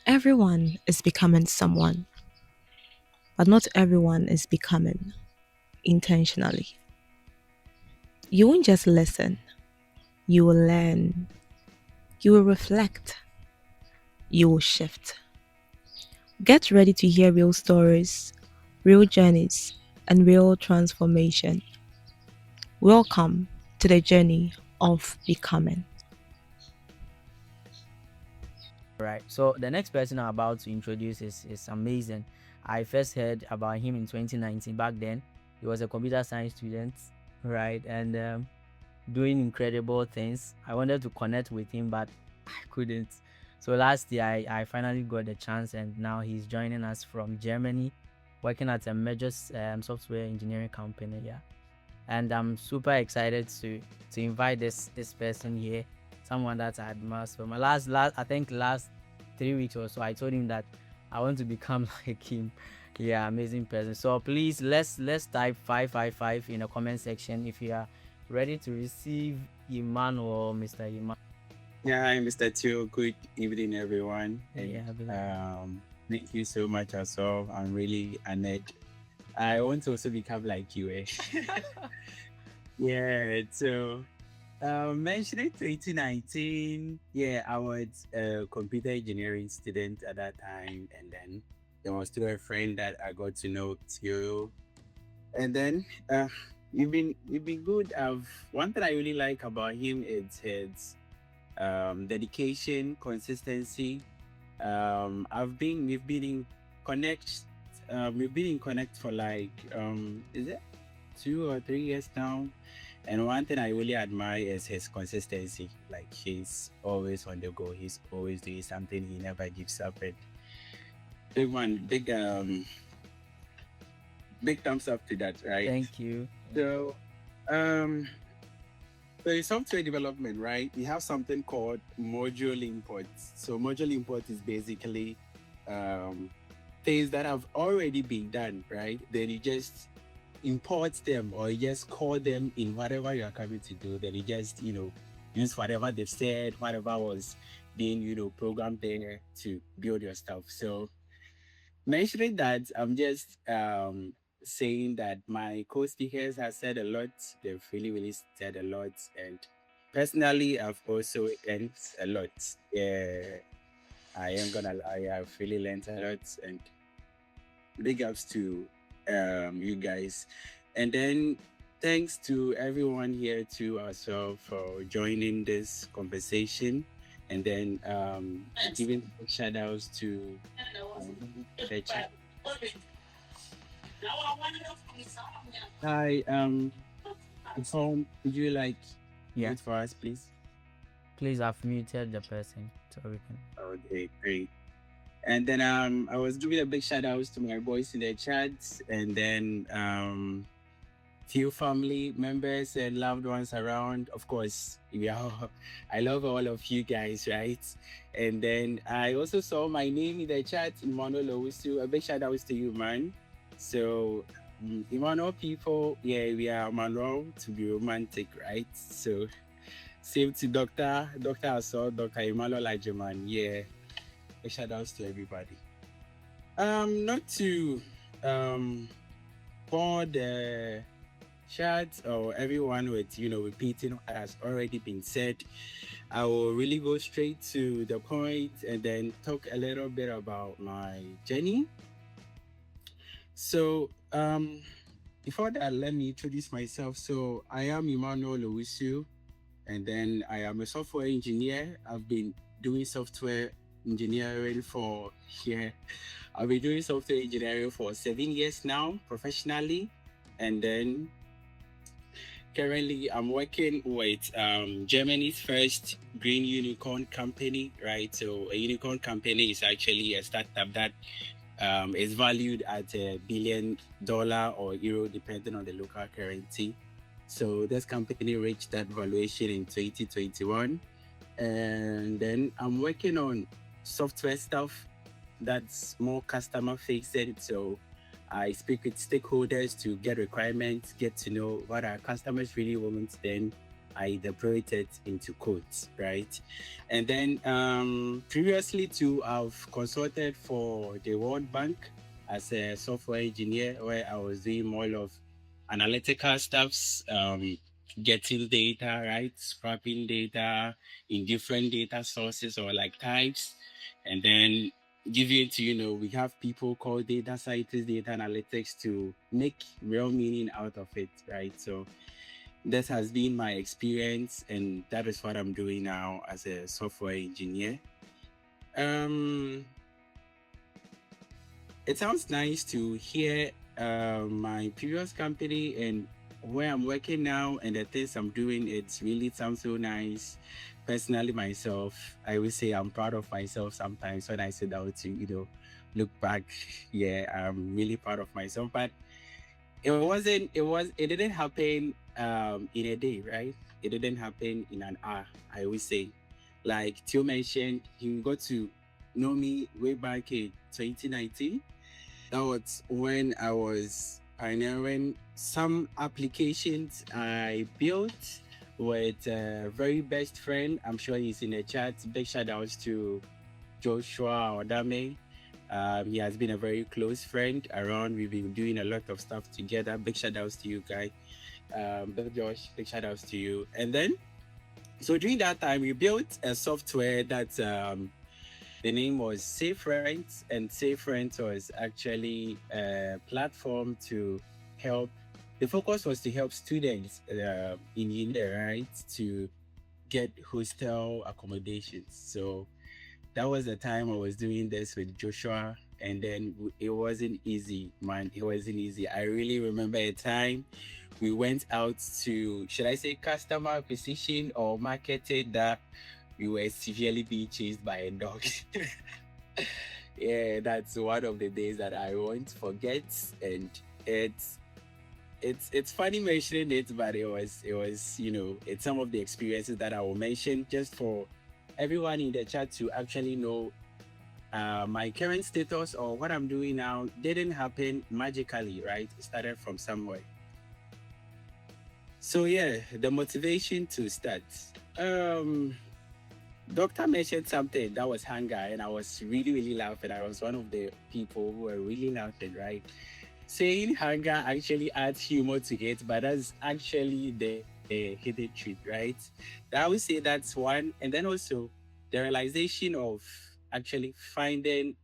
Everyone is becoming someone, but not everyone is becoming intentionally. You won't just listen, you will learn, you will reflect, you will shift. Get ready to hear real stories, real journeys, and real transformation. Welcome to the journey of becoming. Right. So the next person I'm about to introduce is amazing. I first heard about him in 2019. Back then, he was a computer science student, right, and doing incredible things. I wanted to connect with him, but I couldn't. So last year, I finally got the chance, and now he's joining us from Germany, working at a major software engineering company. Yeah, and I'm super excited to invite this person here, someone that I admire. So my last I think last 3 weeks or so, I told him that I want to become like him. Yeah, amazing person. So please let's type 555 in the comment section if you are ready to receive Emmanuel, Mr. Emmanuel. Yeah, hi, Mr. Teo. Good evening, everyone. And Yeah, I'll be like, thank you so much as well. I'm really honored. I want to also become like you. Eh? Yeah, so mentioning 2019, yeah, I was a computer engineering student at that time. And then there was still a friend that I got to know, Teo. And then you've been good. One thing I really like about him is his dedication, consistency. We've been in connect, we've been in connect for like, is it 2 or 3 years now? And one thing I really admire is his consistency. Like he's always on the go. He's always doing something. He never gives up. And big one, big thumbs up to that, right? thank you. So, um, so in software development, right, we have something called module imports. So module import is basically um, things that have already been done, right? Then you just import them or you just call them in whatever you are coming to do. Then you just, use whatever they've said, whatever was being, programmed there to build your stuff. So mentioning that, I'm just saying that my co-speakers have said a lot. They've really, really said a lot, and personally, I've also learned a lot. Yeah, I am gonna lie. I've really learned a lot, and big ups to you guys, and then thanks to everyone here too as well for joining this conversation, and then giving shout outs to the chat. Hi, phone, would you like Yeah, wait for us, please? please, I've muted the person so we can. Okay, great. And then I was giving a big shout outs to my boys in the chat, and then few family members and loved ones around. Of course, we are. I love all of you guys, right? And then I also saw my name in the chat, Emmanuel Owusu. A big shout outs to you, man. So, Emmanuel people, yeah, we are Emmanuel to be romantic, right? So, same to Doctor Assault, Dr. Emmanuel Ajaman. Yeah, big shout outs to everybody. Not to um for the chat or everyone with repeating what has already been said. I will really go straight to the point and then talk a little bit about my journey. So before that, let me introduce myself. So I am Emmanuel Owusu, and then I am a software engineer. I've been doing software engineering for here. I've been doing software engineering for 7 years now, professionally, and then currently I'm working with Germany's first green unicorn company, right? So a unicorn company is actually a startup that is valued at $1 billion or euro, depending on the local currency. So this company reached that valuation in 2021. And then I'm working on software stuff that's more customer facing. So I speak with stakeholders to get requirements, get to know what our customers really want, then I interpret it into codes, right? And then previously too, I've consulted for the World Bank as a software engineer, where I was doing more of analytical stuffs, getting data, right? Scrapping data in different data sources or like types, and then give it to, we have people called data scientists, data analytics to make real meaning out of it, right? So that has been my experience, and that is what I'm doing now as a software engineer. Um, it sounds nice to hear my previous company and where I'm working now and the things I'm doing. It really sounds so nice. Personally, myself, I will say I'm proud of myself sometimes when I sit down to, look back. Yeah, I'm really proud of myself. But it didn't happen in a day, right? It didn't happen in an hour, I will say. Like Tio mentioned, he got to know me way back in 2019. That was when I was pioneering some applications I built with a very best friend. I'm sure he's in the chat. Big shout outs to Joshua Odame. He has been a very close friend around. We've been doing a lot of stuff together. Big shout outs to you, guys. Big Josh, big shout outs to you. And then, so during that time, we built a software that the name was Safe Rent, and Safe Rent was actually a platform to help. The focus was to help students in India, right, to get hostel accommodations. So that was the time I was doing this with Joshua, and then it wasn't easy, man. It wasn't easy. I really remember a time we went out to, should I say, customer acquisition or marketing, that we were severely being chased by a dog. Yeah, that's one of the days that I won't forget, and it's funny mentioning it, but it was it's some of the experiences that I will mention just for everyone in the chat to actually know my current status or what I'm doing now didn't happen magically, right? It started from somewhere. So yeah, the motivation to start. Doctor mentioned something that was hunger, and I was really, really laughing. I was one of the people who were really laughing, right? Saying hunger actually adds humor to it, but that's actually the hidden truth, right? I would say that's one. And then also the realization of actually finding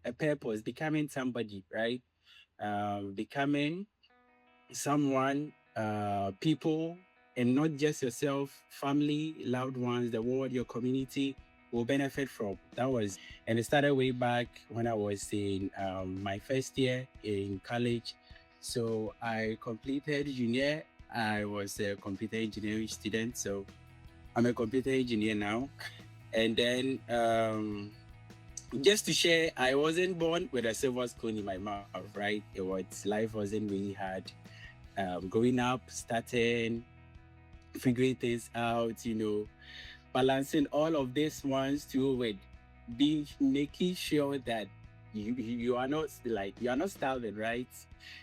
a purpose, becoming somebody, right? Becoming someone, people, and not just yourself, family, loved ones, the world, your community will benefit from. That was, and it started way back when I was in my first year in college. So I completed junior. I was a computer engineering student. So I'm a computer engineer now. And then just to share, I wasn't born with a silver spoon in my mouth, right? Life wasn't really hard. Growing up, starting, figuring things out, balancing all of these ones too with making sure that you are not starving, right?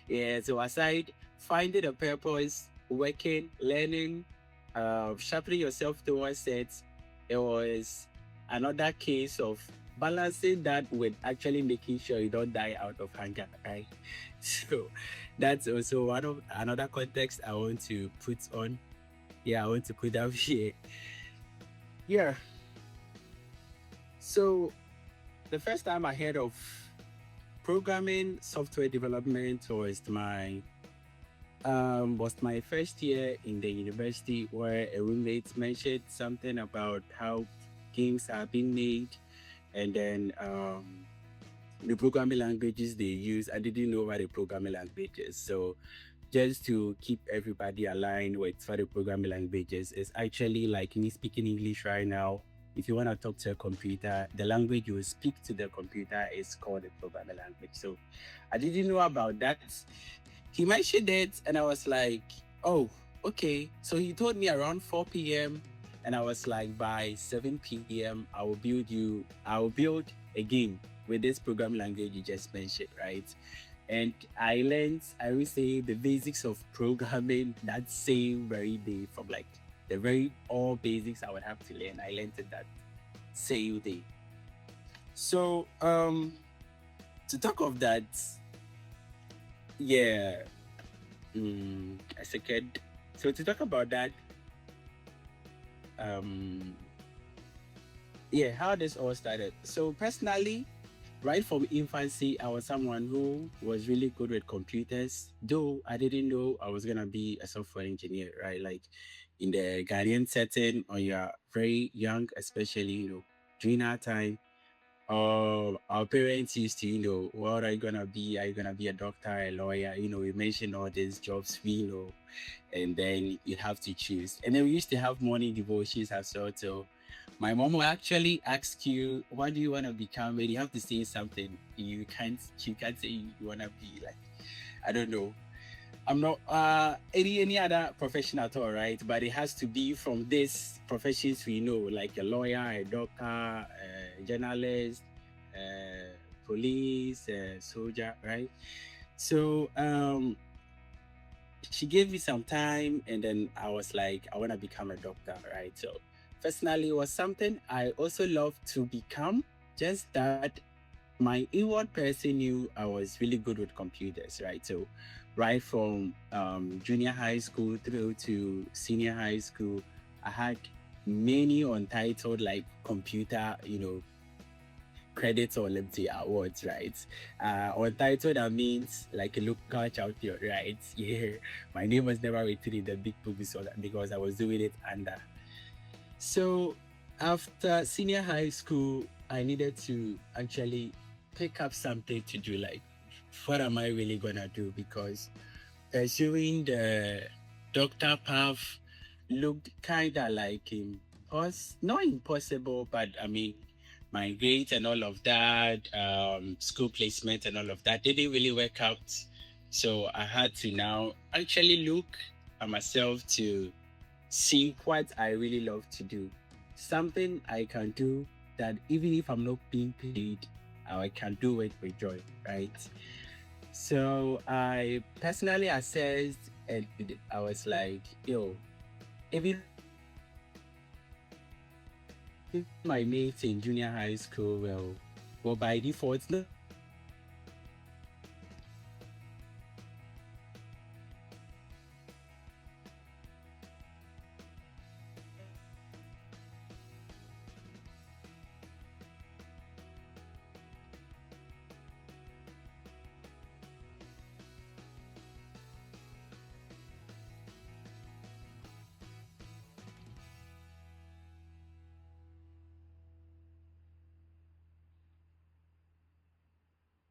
Yeah. So aside finding a purpose, working, learning, sharpening yourself towards it, it was another case of balancing that with actually making sure you don't die out of hunger, right? So that's also another context I want to put on. Yeah, I want to put out here. Yeah. So the first time I heard of programming software development was my first year in the university, where a roommate mentioned something about how games are being made, and then the programming languages they use. I didn't know what the programming languages. So just to keep everybody aligned with what the programming languages is actually like me speaking English right now. If you want to talk to a computer, the language you speak to the computer is called a programming language. So I didn't know about that. He mentioned it, and I was like, oh, okay. So he told me around 4 p.m. and I was like, by 7 p.m. I will build a game with this programming language you just mentioned, right? And I learned, I will say, the basics of programming that same very day, from like the the very all basics I would have to learn. I learned it that same day. So to talk of that, yeah, as a kid. So to talk about that, um, yeah, how this all started. So personally, right from infancy, I was someone who was really good with computers, though I didn't know I was gonna be a software engineer, right? Like in the Ghanaian setting, or you're very young, especially, during our time, our parents used to, what are you gonna be? Are you gonna be a doctor, a lawyer? We mentioned all these jobs we know, and then you have to choose. And then we used to have morning devotions as well. So my mom will actually ask you, what do you want to become? And you have to say something. She can't say you want to be like, I don't know. I'm not any other profession at all, right? But it has to be from these professions we know, like a lawyer, a doctor, a journalist, police, soldier, right? So she gave me some time, and then I was like, I want to become a doctor, right? So personally, it was something I also love to become, just that my inward person knew I was really good with computers, right? So right from junior high school through to senior high school, I had many untitled like computer, credits or Liberty Awards, right? Untitled, that means like a local champion, right? Yeah, my name was never written in the big book because I was doing it under. So after senior high school, I needed to actually pick up something to do. Like, what am I really gonna do? Because pursuing the doctor path looked kind of like not impossible, but I mean, my grades and all of that, school placement and all of that didn't really work out. So I had to now actually look at myself to see what I really love to do. Something I can do that even if I'm not being paid, I can do it with joy, right? So I personally assessed, and I was like, yo, even if my mates in junior high school, well by default, no.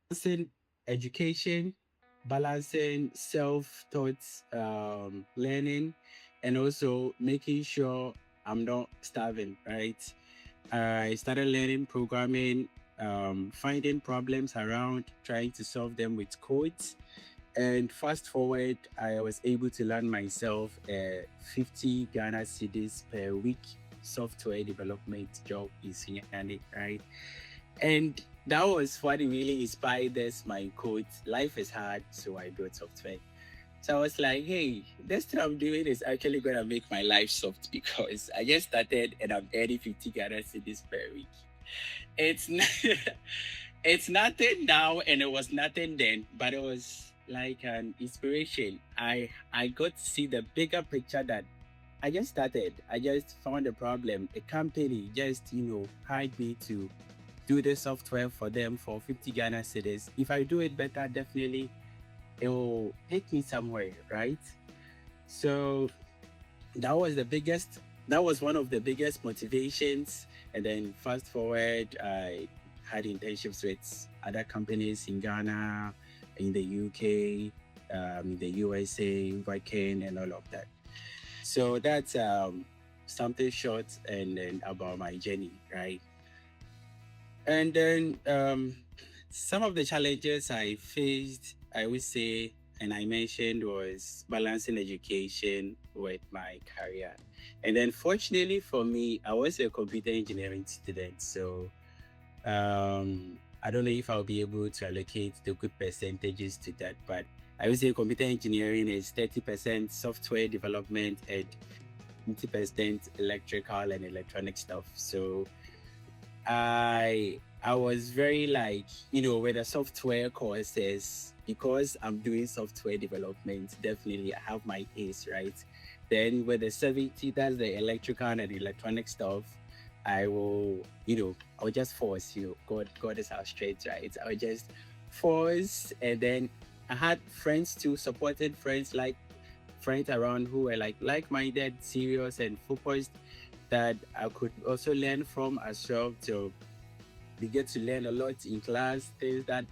Balancing education, balancing self-taught learning, and also making sure I'm not starving, right? I started learning programming, finding problems around, trying to solve them with codes. And fast forward, I was able to land myself a 50 Ghana cedis per week software development job in Sinyane, right? And that was what really inspired this, my quote, life is hard, so I built software. So I was like, hey, this thing I'm doing is actually going to make my life soft because I just started and I'm earning 50 Ghana cedis per week. It's not, it's nothing now and it was nothing then, but it was like an inspiration. I got to see the bigger picture that I just started. I just found a problem. A company just, hired me to do the software for them for 50 Ghana cedis. If I do it better, definitely it will take me somewhere, right? So that was one of the biggest motivations. And then fast forward, I had internships with other companies in Ghana, in the UK, in the USA, working and all of that. So that's something short and then about my journey, right? And then some of the challenges I faced, I would say, and I mentioned, was balancing education with my career. And then fortunately for me, I was a computer engineering student. So I don't know if I'll be able to allocate the good percentages to that, but I would say computer engineering is 30% software development and 70% electrical and electronic stuff. So I was very like, with the software courses, because I'm doing software development, definitely I have my A's, right? Then with the 70, that's the electrical and electronic stuff, I will, I'll just force, God is our straight, right? I'll just force. And then I had friends too, supported friends, like friends around who were like-minded, serious and focused, that I could also learn from as well. So we get to learn a lot in class, things that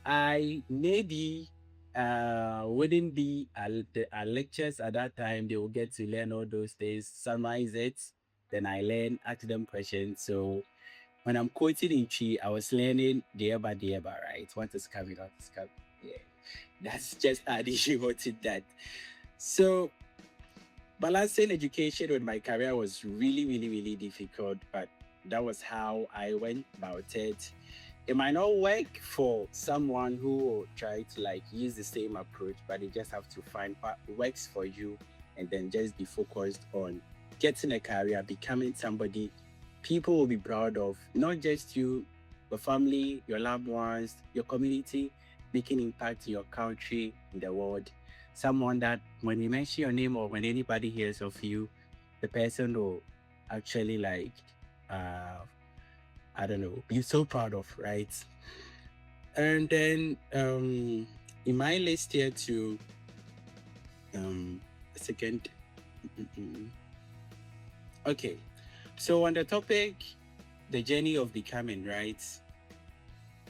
I maybe wouldn't be at lectures at that time. They will get to learn all those things, summarize it, then I learn, ask them questions. So when I'm quoting in Chi, I was learning the right? What is coming, what is coming. Yeah. That's just adding what it that. So balancing education with my career was really, really, really difficult, but that was how I went about it. It might not work for someone who will try to like use the same approach, but you just have to find what works for you and then just be focused on getting a career, becoming somebody people will be proud of, not just you, your family, your loved ones, your community, making impact in your country, in the world. Someone that when you mention your name or when anybody hears of you, the person will actually like I don't know, be so proud of, right? And then in my list here too, a second. Okay. So on the topic, the journey of becoming, right?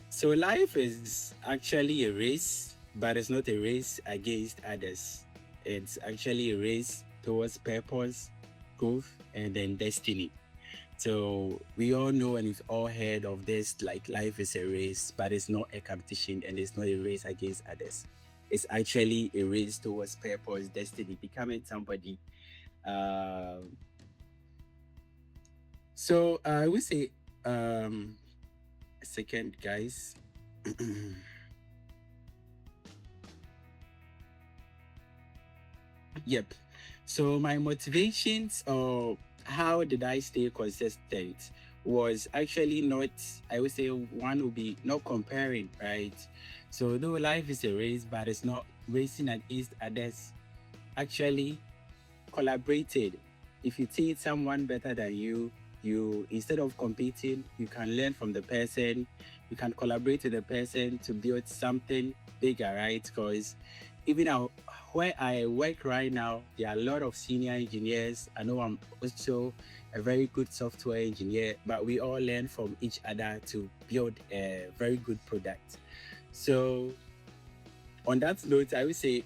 So life is actually a race, but it's not a race against others. It's actually a race towards purpose, growth, and then destiny. So we all know and we've all heard of this, like life is a race, but it's not a competition and it's not a race against others. It's actually a race towards purpose, destiny, becoming somebody. Um, so I would say, a second, guys. Yep. So my motivations or how did I stay consistent was actually not, I would say one would be not comparing, right? So though life is a race, but it's not racing against others. Actually collaborated. If you see someone better than you instead of competing, you can learn from the person. You can collaborate with the person to build something bigger, right? Because even where I work right now, there are a lot of senior engineers. I know I'm also a very good software engineer, but we all learn from each other to build a very good product. So on that note, I would say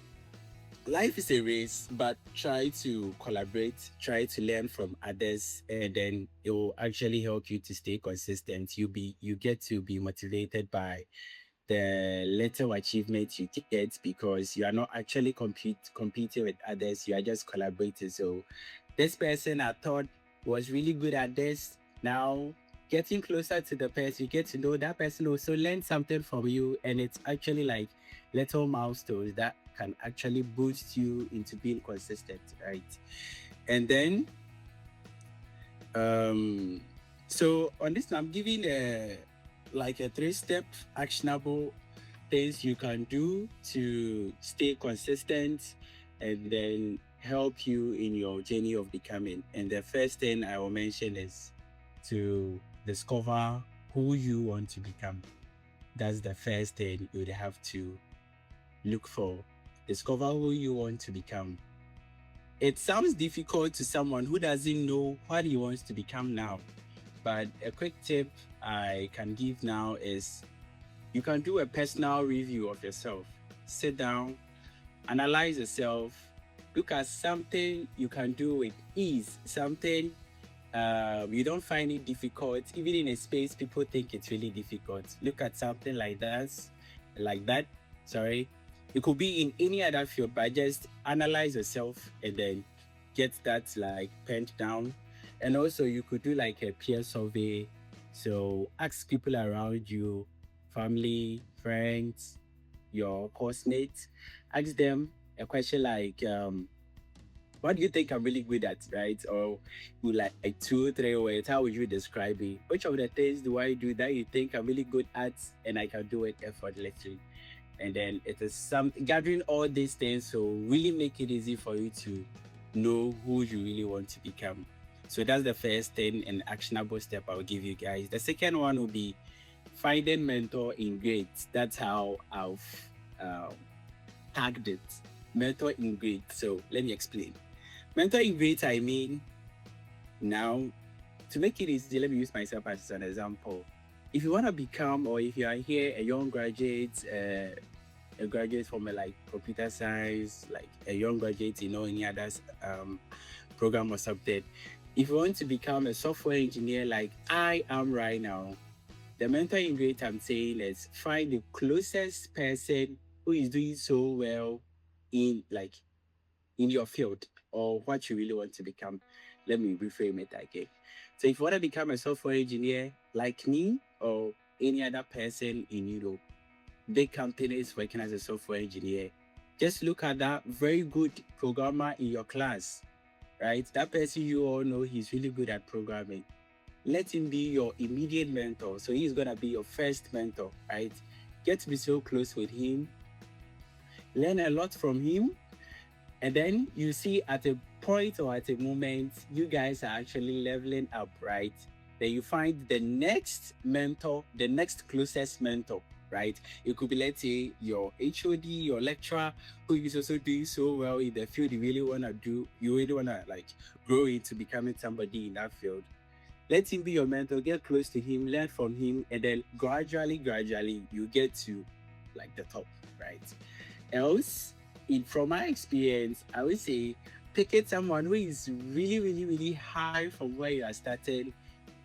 life is a race, but try to collaborate, try to learn from others, and then it will actually help you to stay consistent. You get to be motivated by the little achievements you get because you are not actually competing with others, you are just collaborating. So this person I thought was really good at this. Now getting closer to the person, you get to know that person also learn something from you, and it's actually like little milestones that can actually boost you into being consistent, right? And then so on this I'm giving a like a 3-step actionable things you can do to stay consistent and then help you in your journey of becoming. And the first thing I will mention is to discover who you want to become. That's the first thing you would have to look for. Discover who you want to become. It sounds difficult to someone who doesn't know what he wants to become now. But a quick tip I can give now is you can do a personal review of yourself. Sit down, analyze yourself, look at something you can do with ease, something you don't find it difficult, even in a space people think it's really difficult. Look at something like that. Sorry, it could be in any other field, but just analyze yourself and then get that like penned down. And also, you could do like a peer survey. So ask people around you, family, friends, your course mates, ask them a question like, what do you think I'm really good at, right? Or you like 2, 3 words, how would you describe it? Which of the things do I do that you think I'm really good at and I can do it effortlessly? And then it is some gathering all these things so really make it easy for you to know who you really want to become. So that's the first thing and actionable step I'll give you guys. The second one will be finding mentor in grades. That's how I've tagged it. Mentor in grades. So let me explain. Mentor in grades, I mean, now to make it easy, let me use myself as an example. If you want to become, or if you are here, a young graduate, a graduate from like computer science, like a young graduate, any other program or something. If you want to become a software engineer like I am right now, the mentor in grade I'm saying is find the closest person who is doing so well in your field or what you really want to become. Let me reframe it again. So if you want to become a software engineer like me or any other person in big companies working as a software engineer, just look at that very good programmer in your class, right? That person you all know he's really good at programming. Let him be your immediate mentor. So he's gonna be your first mentor, right? Get to be so close with him, learn a lot from him, and then you see at a point or at a moment, you guys are actually leveling up, right? Then you find the next mentor, the next closest mentor, right? It could be, let's say, your HOD, your lecturer, who is also doing so well in the field you really want to do, you really want to grow into becoming somebody in that field. Let him be your mentor, get close to him, learn from him, and then gradually, you get to the top, right? Else, from my experience, I would say picking someone who is really, really, really high from where you are started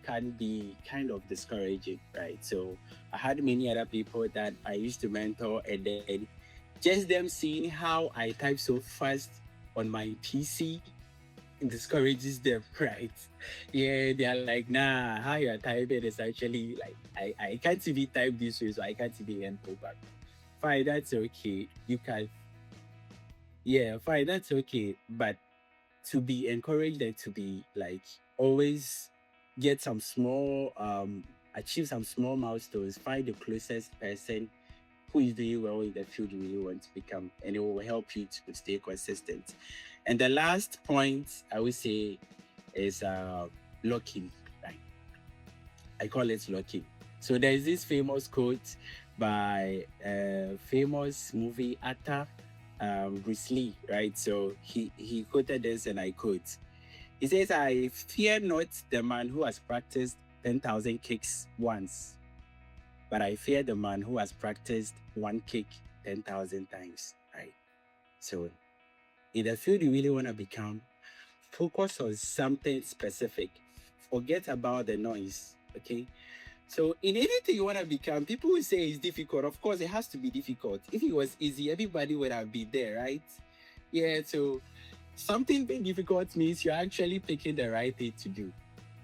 can be kind of discouraging, right? So I had many other people that I used to mentor, and then just them seeing how I type so fast on my PC discourages them, right? Yeah, they are like, nah, how you are typing is actually I can't even type this way, so I can't even go back. Fine, that's okay. You can, yeah, fine, that's okay. But to be encouraged and to be always get some small achieve some small milestones, find the closest person who is doing well in the field you really want to become, and it will help you to stay consistent. And the last point I would say is locking, right? I call it locking. So there's this famous quote by a famous movie actor, Bruce Lee, right? So he quoted this, and I quote. He says, "I fear not the man who has practiced 10,000 kicks once, but I fear the man who has practiced one kick 10,000 times." Right? So in the field you really want to become, focus on something specific. Forget about the noise. Okay. So in anything you want to become, people will say it's difficult. Of course, it has to be difficult. If it was easy, everybody would have been there, right? Yeah. So something being difficult means you're actually picking the right thing to do.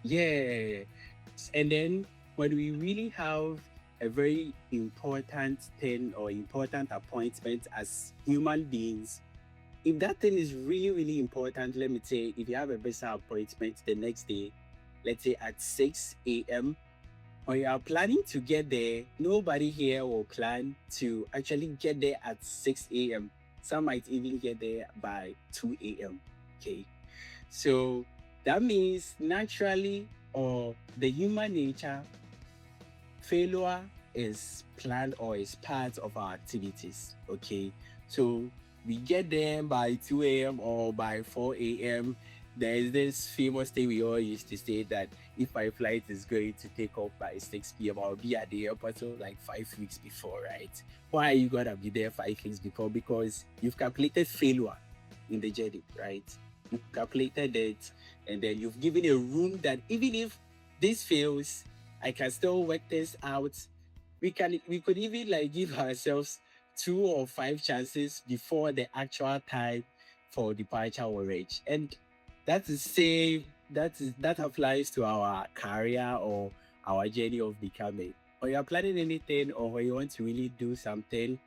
Yeah. And then when we really have a very important thing or important appointment as human beings, if that thing is really, really important, let me say, if you have a business appointment the next day, let's say at 6 a.m., when you are planning to get there, nobody here will plan to actually get there at 6 a.m. Some might even get there by 2 a.m. Okay. So that means naturally, or the human nature, failure is planned or is part of our activities. Okay. So we get there by 2 a.m. or by 4 a.m. There is this famous thing we all used to say that if my flight is going to take off by 6 p.m., I'll be at the airport 5 weeks before, right? Why are you gonna be there 5 weeks before? Because you've calculated failure in the journey, right? You've calculated it, and then you've given a room that even if this fails, I can still work this out. We could even give ourselves 2 or 5 chances before the actual time for departure will reach. And that applies to our career or our journey of becoming. When you're planning anything or when you want to really do something,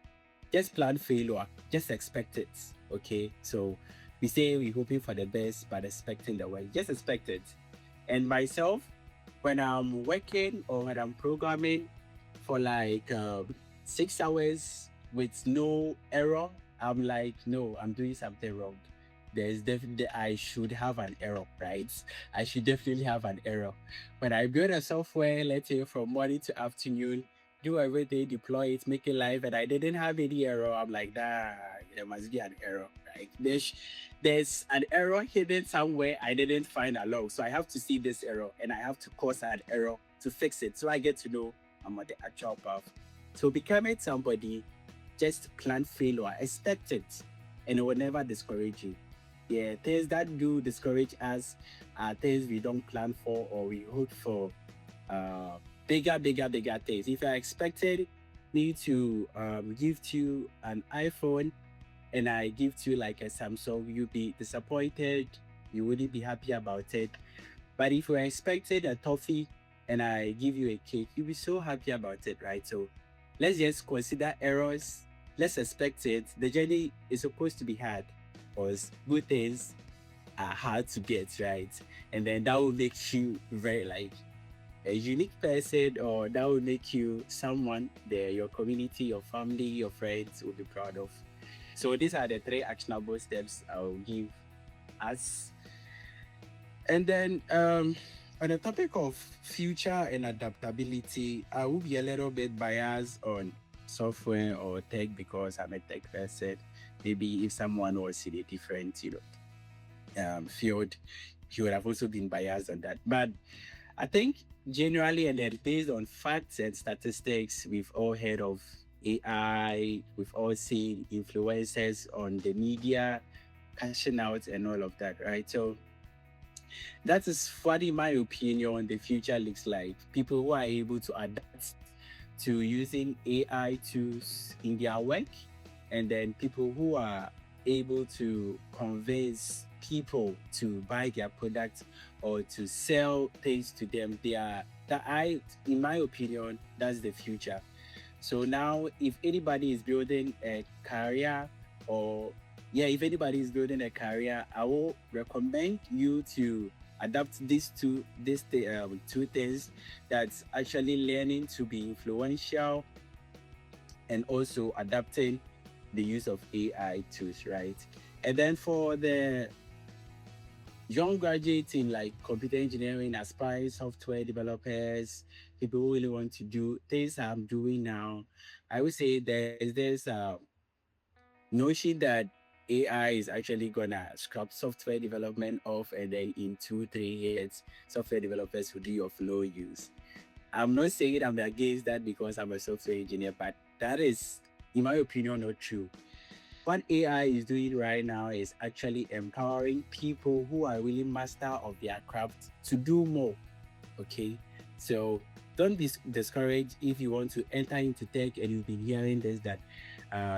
just plan failure. Just expect it. Okay. So We say we're hoping for the best, but expecting the worst. Just expect it. And myself, when I'm working or when I'm programming for like 6 hours with no error, I'm like, no, I'm doing something wrong. There's definitely, I should have an error, right? I should definitely have an error. When I build a software, let's say from morning to afternoon, do everything, deploy it, make it live, and I didn't have any error, I'm like, nah, there must be an error, right? There's an error hidden somewhere I didn't find along. So I have to see this error and I have to cause an error to fix it. So I get to know I'm on the actual path. So becoming somebody, just plan failure, expect it, and it will never discourage you. Yeah, things that do discourage us are things we don't plan for or we hope for bigger things. If I expected me to give to you an iPhone and I give to you like a Samsung, you'll be disappointed. You wouldn't be happy about it. But if you expected a toffee and I give you a cake, you'll be so happy about it, right? So let's just consider errors. Let's expect it. The journey is supposed to be hard because good things are hard to get, right? And then that will make you very like a unique person, or that will make you someone that your community, your family, your friends will be proud of. So these are the 3 actionable steps I'll give us. And then on the topic of future and adaptability, I will be a little bit biased on software or tech because I'm a tech person. Maybe if someone was in a different, field, he would have also been biased on that. But I think generally, and then based on facts and statistics, we've all heard of AI, we've all seen influencers on the media cashing out and all of that, right? So that is what, in my opinion, the future looks like. People who are able to adapt to using AI tools in their work, and then people who are able to convince people to buy their products or to sell things to them. In my opinion, that's the future. So now, if anybody is building a career, if anybody is building a career, I will recommend you to adapt these two things. That's actually learning to be influential and also adapting the use of AI tools, right? And then for the young graduates in like computer engineering, aspiring software developers, people who really want to do things I'm doing now, I would say there's this notion that AI is actually gonna scrap software development off, and then in 2-3 years, software developers will do of no use. I'm not saying I'm against that because I'm a software engineer, but that is, in my opinion, not true. What AI is doing right now is actually empowering people who are really master of their craft to do more. Okay, so don't be discouraged if you want to enter into tech and you've been hearing this that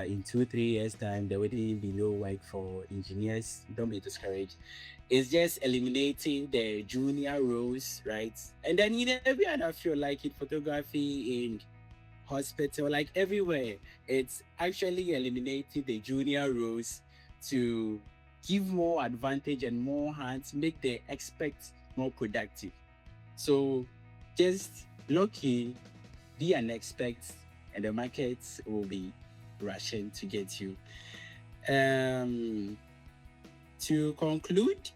in 2-3 years time there wouldn't be no work for engineers. Don't be discouraged. It's just eliminating the junior roles, right? And then in every other field, like in photography, in hospital, like everywhere, it's actually eliminating the junior roles to give more advantage and more hands, make the experts more productive. So just look in, be an expert, and the markets will be rushing to get you. To conclude,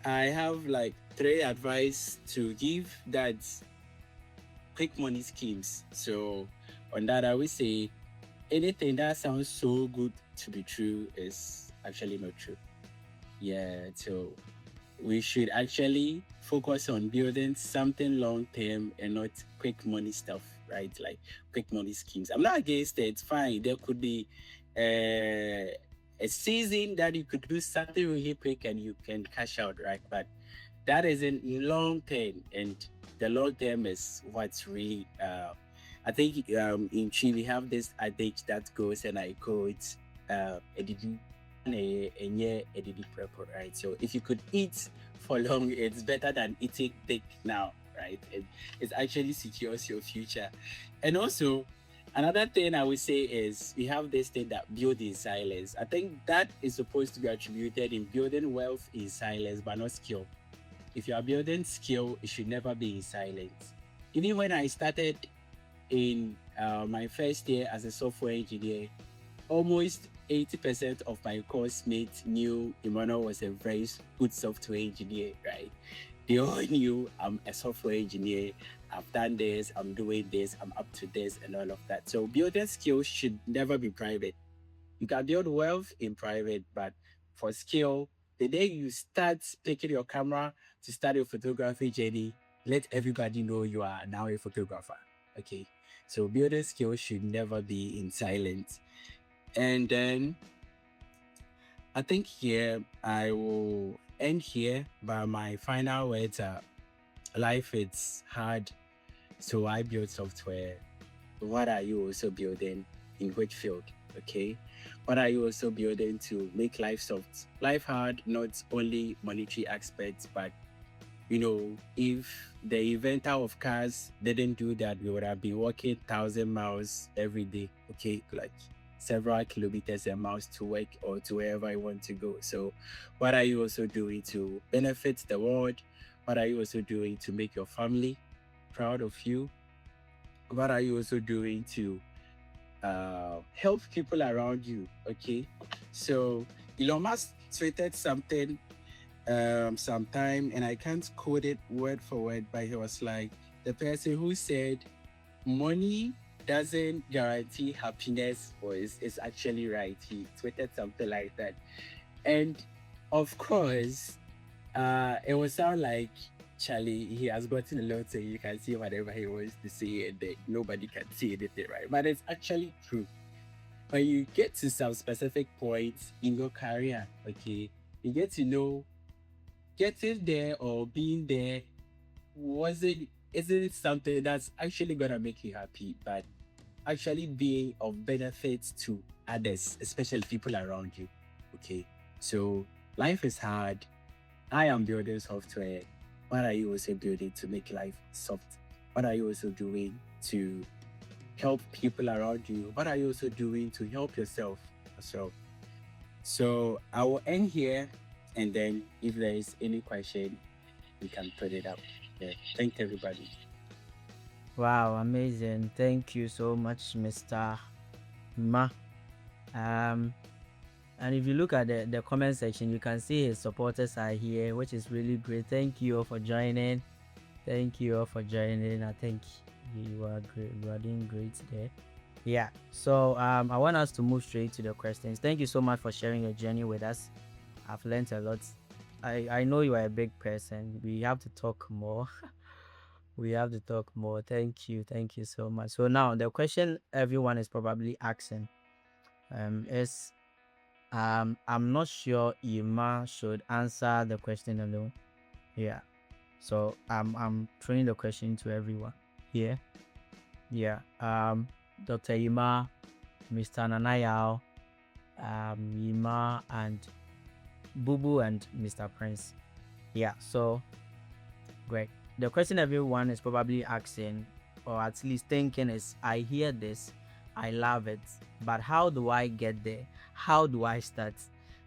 I have like 3 advice to give. That's quick money schemes. So on that, I would say anything that sounds so good to be true is actually not true. Yeah, so we should actually focus on building something long term and not quick money stuff, right? Like quick money schemes. I'm not against it. It's fine. There could be a season that you could do something really quick and you can cash out, right? But that isn't long term, and the long term is what's really. I think in Chi we have this adage that goes, and I quote, right? So if you could eat for long, it's better than eating thick now, right? It actually secures your future. And also, Another thing I would say is we have this thing that build in silence. I think that is supposed to be attributed in building wealth in silence, but not skill. If you are building skill, it should never be in silence. Even when I started in my first year as a software engineer, almost 80% of my course mates knew Emmanuel was a very good software engineer, right? They all knew I'm a software engineer. I've done this, I'm doing this, I'm up to this, and all of that. So building skills should never be private. You can build wealth in private, but for skill, the day you start picking your camera to start your photography journey, let everybody know you are now a photographer. Okay. So building skills should never be in silence. And then I think here I will end here, but my final words are life is hard. So I build software. What are you also building in which field? Okay. What are you also building to make life soft? Life hard, not only monetary aspects, but if the inventor of cars didn't do that, we would have been walking 1,000 miles every day. Okay, like several kilometers and miles to work or to wherever I want to go. So, what are you also doing to benefit the world? What are you also doing to make your family proud of you? What are you also doing to help people around you? Okay, so Elon Musk tweeted something sometime, and I can't quote it word for word, but he was like, the person who said money doesn't guarantee happiness is actually right. He tweeted something like that. And of course, it would sound like Charlie, he has gotten a lot, so you can see whatever he wants to say, and then nobody can see anything, right? But it's actually true. When you get to some specific points in your career, okay, you get to know getting there or being there wasn't isn't it something that's actually gonna make you happy, but actually being of benefit to others, especially people around you. Okay. So life is hard. I am building software. What are you also building to make life soft? What are you also doing to help people around you? What are you also doing to help yourself as well? So I will end here, and then if there is any question, we can put it up. Yeah. Thank everybody. Wow, amazing. Thank you so much, Mr. Ma. And if you look at the comment section, you can see his supporters are here, which is really great. Thank you all for joining. Thank you all for joining. I think you are great. You are doing great there. Yeah. So I want us to move straight to the questions. Thank you so much for sharing your journey with us. I've learned a lot. I know you are a big person. We have to talk more. We have to talk more. Thank you. Thank you so much. So now the question everyone is probably asking is I'm not sure Ima should answer the question alone. Yeah. So I'm throwing the question to everyone here. Yeah. Dr. Ima, Mr. Nanayao, Ima and Bubu and Mr. Prince. Yeah, so great. The question everyone is probably asking, or at least thinking, is I hear this, I love it, but how do I get there? How do I start?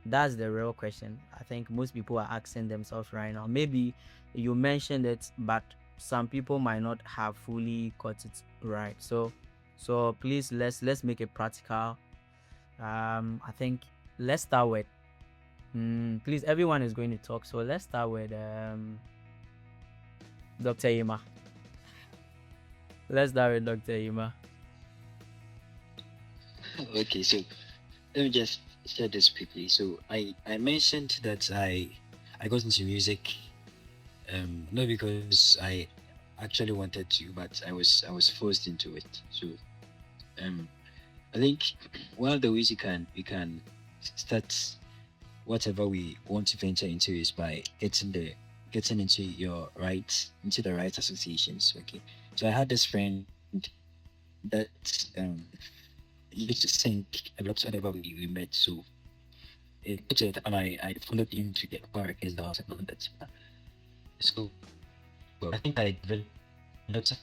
That's the real question I think most people are asking themselves right now. Maybe you mentioned it, but some people might not have fully got it right. So please let's make it practical. I think let's start with please, everyone is going to talk, so let's start with Dr. Ima. Let's start with Dr. Ima. Okay, so let me just share this quickly. So I mentioned that I got into music not because I actually wanted to, but I was forced into it. So um I think one of the ways we can start whatever we want to venture into is by getting into the right associations. Okay. So I had this friend that used to sing a lot whenever we met. So and I followed him to get park his house and all that. So I think I developed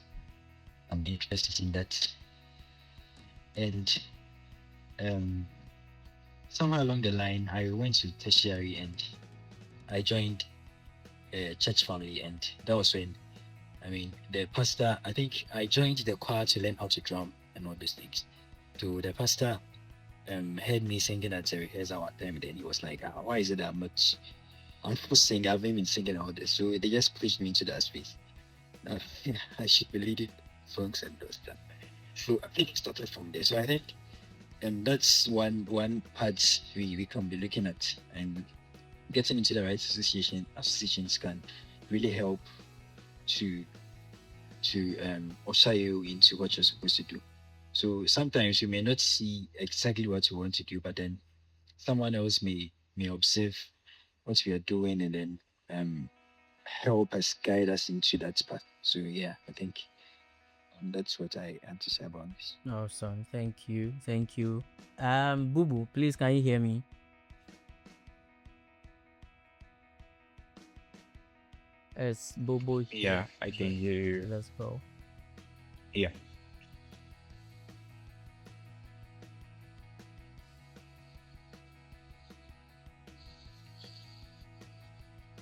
some interest in that. And um, somewhere along the line, I went to tertiary and I joined a church family, and that was when, I mean, the pastor. I think I joined the choir to learn how to drum and all these things. So the pastor heard me singing at a rehearsal one time, then he was like, "Why is it that much? I'm not singing. I haven't been singing all this." So they just pushed me into that space. Uh, I should be leading songs and those stuff. So I think it started from there. So I think that's one part we can be looking at, and getting into the right associations can really help to usher you into what you're supposed to do. So sometimes you may not see exactly what you want to do, but then someone else may observe what we are doing and then help us guide us into that path. So yeah, I think that's what I have to say about this. Awesome. Thank you. Thank you. Boo Boo, please can you hear me? It's Bobo here. Yeah, I can hear you. Let's go. Yeah.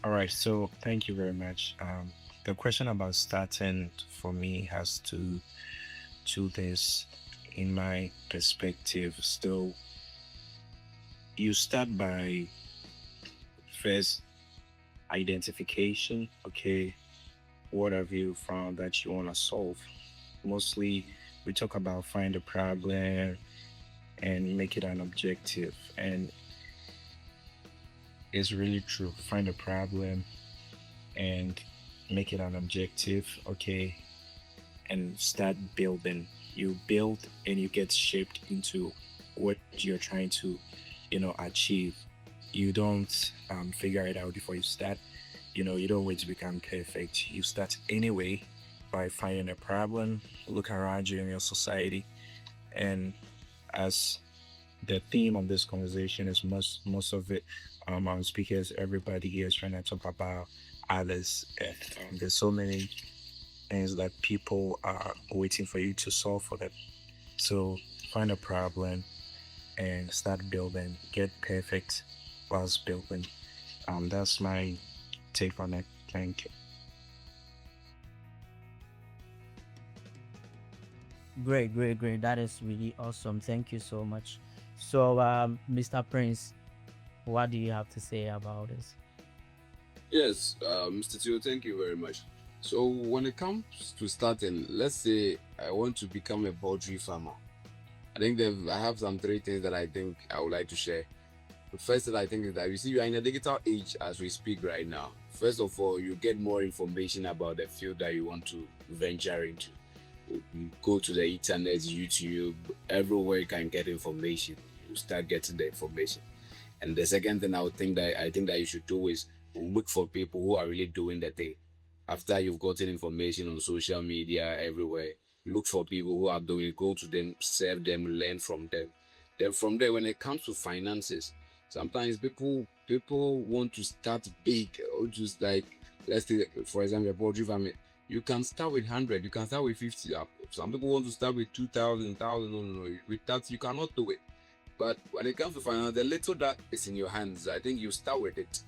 All right. So thank you very much. The question about starting for me has two things in my perspective. Still, you start by first identification. Okay, what have you found that you want to solve? Mostly, we talk about find a problem and make it an objective, and it's really true. Find a problem and make it an objective. Okay, and start building. You build and you get shaped into what you're trying to, achieve. You don't figure it out before you start. You don't wait to become perfect. You start anyway by finding a problem, look around you in your society, and as the theme of this conversation is most of it, our speakers, everybody here is trying to talk about others. And, there's so many things that people are waiting for you to solve for them. So find a problem and start building. Get perfect whilst building. That's my take on it. Thank you. Great, great, great. That is really awesome. Thank you so much. So, Mr. Prince, what do you have to say about this? Yes, Mr. Tio, thank you very much. So when it comes to starting, let's say I want to become a poultry farmer. I think I have some three things that I think I would like to share. The first thing I think is that you see, we are in a digital age as we speak right now. First of all, you get more information about the field that you want to venture into. You go to the internet, YouTube, everywhere you can get information. You start getting the information. And the second thing I think that you should do is look for people who are really doing the thing. After you've gotten information on social media everywhere, look for people who are doing it, go to them, serve them, learn from them. Then from there, when it comes to finances, sometimes people want to start big or just like, let's say for example, a poultry farming. You can start with 100, you can start with 50. Some people want to start with 2,000, no. With that, you cannot do it. But when it comes to finance, the little that is in your hands, I think you start with it.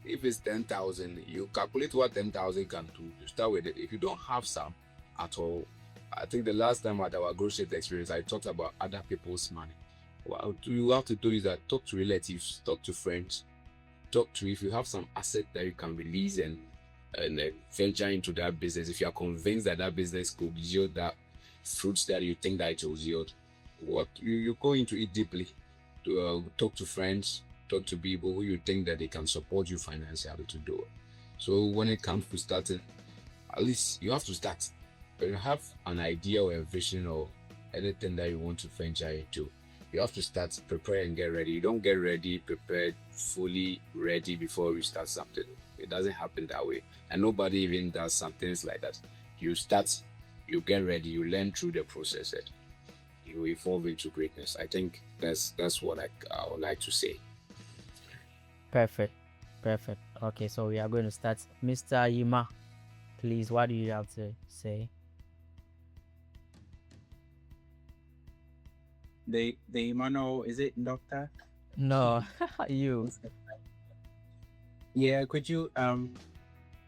If it's 10,000, you calculate what 10,000 can do. You start with it. If you don't have some at all, I think the last time at our grocery experience, I talked about other people's money. What you have to do is that talk to relatives, talk to friends, talk to if you have some asset that you can release and venture into that business. If you are convinced that that business could yield that fruits that you think that it will yield, what you go into it deeply to talk to friends, talk to people who you think that they can support you financially to do it. So when it comes to starting, at least you have to start. When you have an idea or a vision or anything that you want to venture into, you have to start, prepare and get ready. You don't get ready, prepared, fully ready before you start something. It doesn't happen that way. And nobody even does some things like that. You start, you get ready, you learn through the process, and you evolve into greatness. I think that's what I would like to say. Perfect. Perfect. Okay, so we are going to start. Mr. Yima, please, what do you have to say? the Emmanuel, is it doctor? No, you. Yeah, could you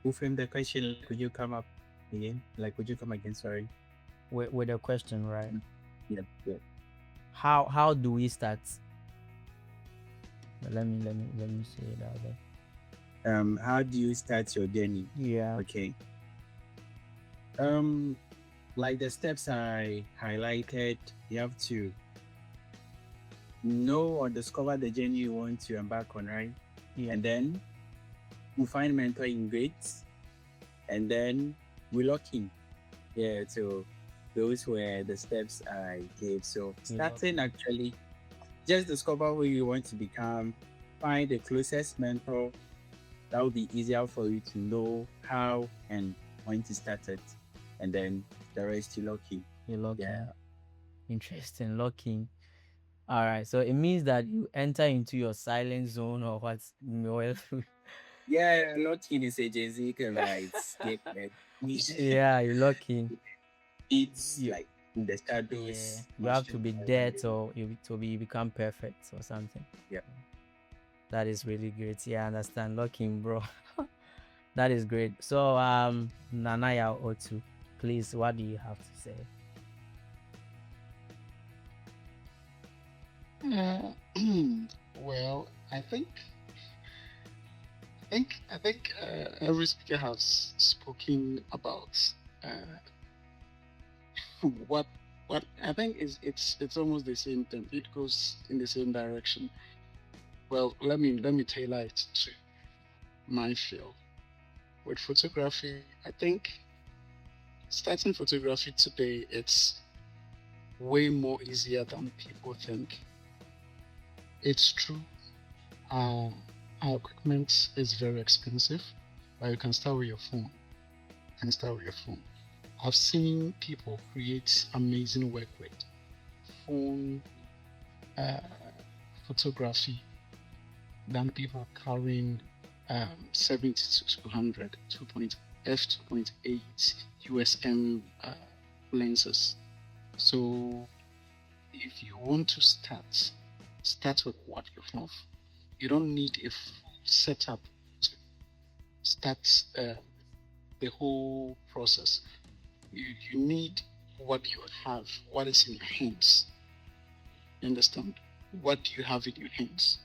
reframe the question? Could you come up again? Like, could you come again? Sorry. With a question, right? Yeah. Yeah. How do we start? Let me say it that way. How do you start your journey? Yeah. Okay. Like the steps I highlighted, you have to know or discover the journey you want to embark on, right? Yeah. And then we find mentor in grades, and then we lock in. Yeah, so those were the steps I gave. So starting actually, just discover who you want to become, find the closest mentor. That will be easier for you to know how and when to start it, and then the rest you lock in. You locking. Yeah. Interesting, locking. All right, so it means that you enter into your silent zone or what? Well, Yeah, locking is a Jay-Z right? yeah, you locking. It's You, like in the yeah, shadows. you have to be dead or you become perfect or something. Yeah. That is really great. Yeah, I understand. Locking, bro. That is great. So Nanaya Otu, please, what do you have to say? Well, I think every speaker has spoken about uh, what I think is it's almost the same thing. It goes in the same direction. Well, let me tailor it to my field. With photography, I think starting photography today it's way more easier than people think. It's true. Um, our equipment is very expensive, but you can start with your phone. I've seen people create amazing work with phone uh, photography than people carrying 70 to 200 f2.8 USM lenses. So if you want to start with what you have. You don't need a full setup to start the whole process. You need what you have, what is in your hands. You understand? What do you have in your hands?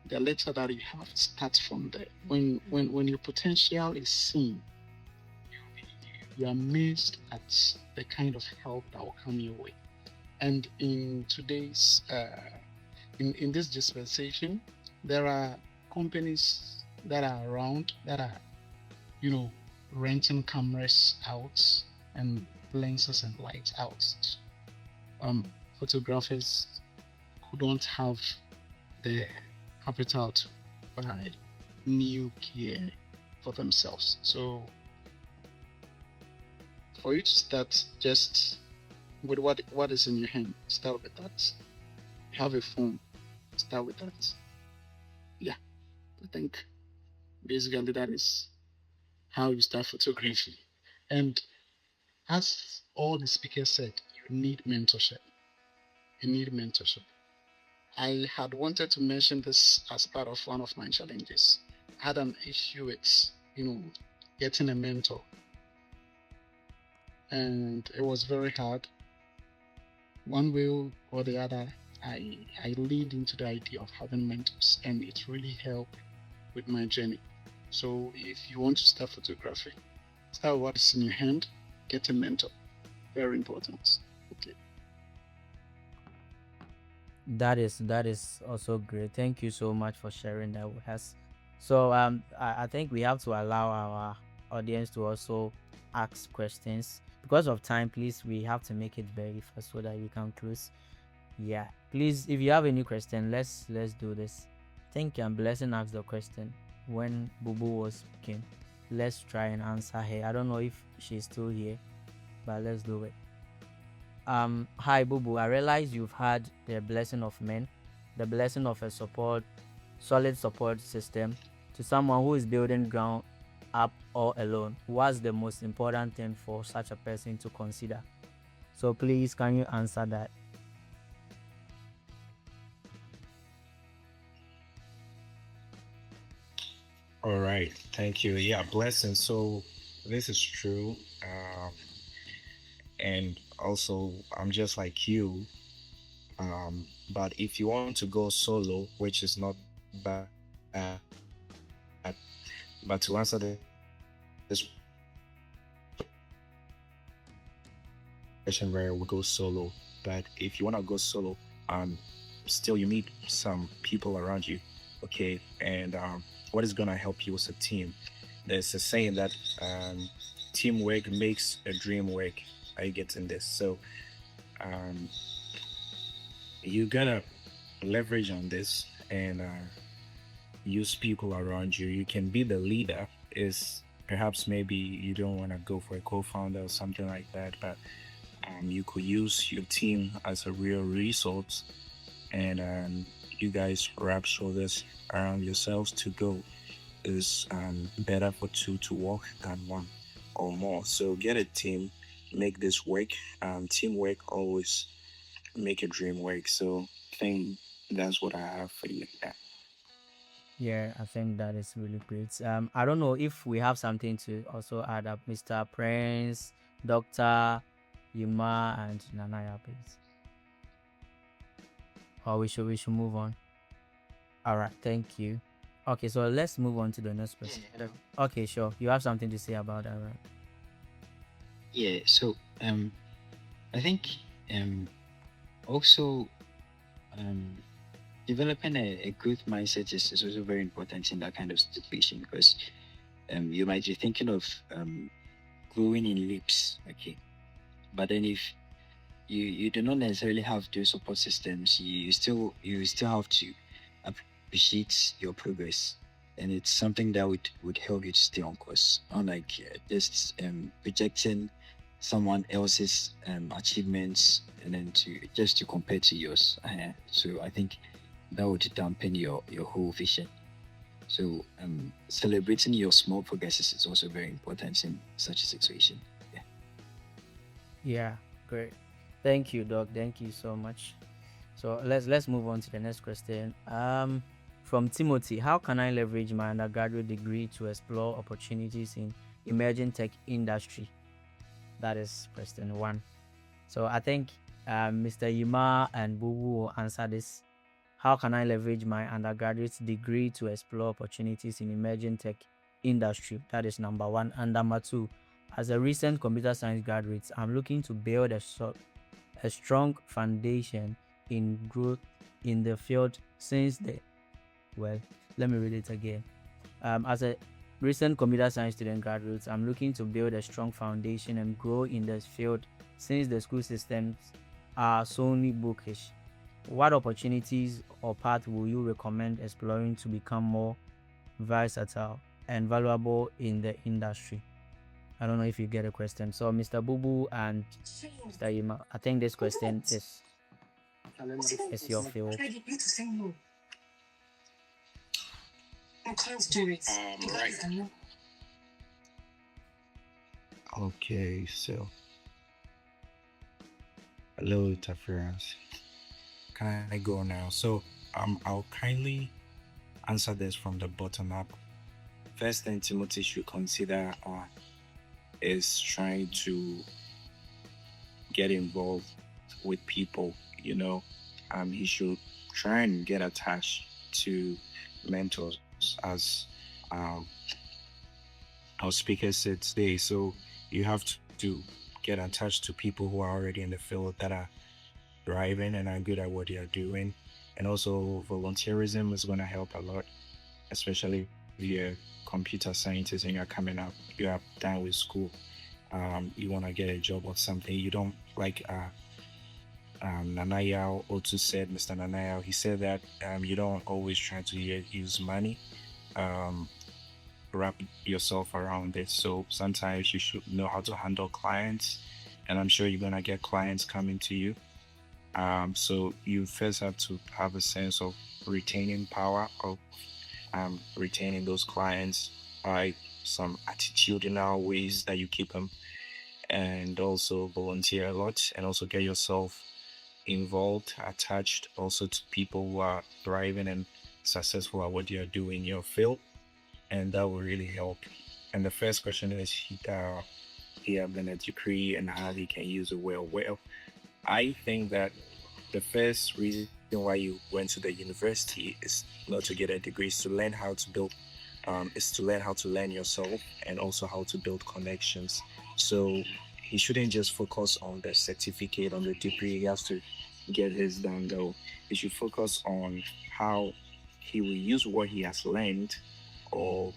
The letter that you have starts from there. When your potential is seen, you're amazed at the kind of help that will come your way. And in today's in this dispensation, there are companies that are around that are, renting cameras out and lenses and lights out. Photographers who don't have the capital to buy new gear for themselves. So for you to start just with what is in your hand, start with that. Have a phone, start with that. Yeah, I think basically that is how you start photography. And as all the speakers said, you need mentorship. I had wanted to mention this as part of one of my challenges. I had an issue with, getting a mentor. And it was very hard. One way or the other, I lead into the idea of having mentors, and it really helped with my journey. So if you want to start photography, start with what is in your hand, get a mentor. Very important. Okay. That is also great. Thank you so much for sharing that with us. So I think we have to allow our audience to also ask questions. Because of time, please, we have to make it very fast so that we can close. Yeah. Please, if you have any question, let's do this. I think Blessing asked the question when Bubu was speaking. Let's try and answer her. I don't know if she's still here, but let's do it. Hi Bubu, I realize you've had the blessing of men, the blessing of a solid support system to someone who is building ground up all alone. What's the most important thing for such a person to consider? So please, can you answer that? All right, thank you. Yeah, blessing. So this is true. And also, I'm just like you. But if you want to go solo, which is not bad, but to answer this question very well, we go solo. But if you want to go solo, still you need some people around you. Okay, and what is gonna help you as a team? There's a saying that teamwork makes a dream work. Are you getting this? So um, you gotta leverage on this and use people around you. You can be the leader. Is perhaps maybe you don't want to go for a co-founder or something like that, but you could use your team as a real resource, and you guys rub shoulders around yourselves to go. Is better for two to work than one or more. So get a team, make this work. Teamwork always make a dream work. So I think that's what I have for you. Yeah. Yeah, I think that is really great. I don't know if we have something to also add up, Mr. Prince, Doctor Yuma, and Nanaya, please. Or we should move on. All right, thank you. Okay, so let's move on to the next Yeah, person. hello. Okay, sure. You have something to say about that, right? Yeah, so I think um also um developing a growth mindset is also very important in that kind of situation because you might be thinking of growing in leaps, okay, but then if you do not necessarily have those support systems, you still have to appreciate your progress, and it's something that would help you to stay on course, unlike just projecting someone else's achievements and then to just to compare to yours. So I think that would dampen your whole vision. So celebrating your small progresses is also very important in such a situation. Yeah. Yeah, great. Thank you, Doc. Thank you so much. So let's move on to the next question. From Timothy, how can I leverage my undergraduate degree to explore opportunities in emerging tech industry? That is question one. So I think Mr. Yuma and Bubu will answer this. How can I leverage my undergraduate degree to explore opportunities in emerging tech industry? That is number one. And number two, as a recent computer science graduate, I'm looking to build a strong foundation in growth in the field since the well, let me read it again. As a recent computer science student graduate, I'm looking to build a strong foundation and grow in this field since the school systems are solely bookish. What opportunities or path will you recommend exploring to become more versatile and valuable in the industry? I don't know if you get a question. So, Mr. Bubu and Mr. Yima, I think this question is your field. Right. Okay, so hello interference. Can I go now? So I'll kindly answer this from the bottom up. First thing Timothy should consider is trying to get involved with people, you know. He should try and get attached to mentors as um our speaker said today. So you have to get attached to people who are already in the field that are thriving and are good at what they are doing. And also volunteerism is going to help a lot, especially if you're a computer scientist and you're coming up, you are done with school. You want to get a job or something. You don't like Nanayao also said, Mr. Nanayao, he said that you don't always try to use money. Um, Wrap yourself around it. So sometimes you should know how to handle clients, and I'm sure you're gonna get clients coming to you. So you first have to have a sense of retaining power of retaining those clients by some attitudinal ways that you keep them, and also volunteer a lot, and also get yourself involved, attached also to people who are thriving and successful at what you're doing in your field. and that will really help. And the first question is, he have a degree and how he can use it well. Well, I think that the first reason why you went to the university is not to get a degree, is to learn how to build, is to learn how to learn yourself and also how to build connections. So he shouldn't just focus on the certificate, on the degree. He has to get his done though. He should focus on how he will use what he has learned, or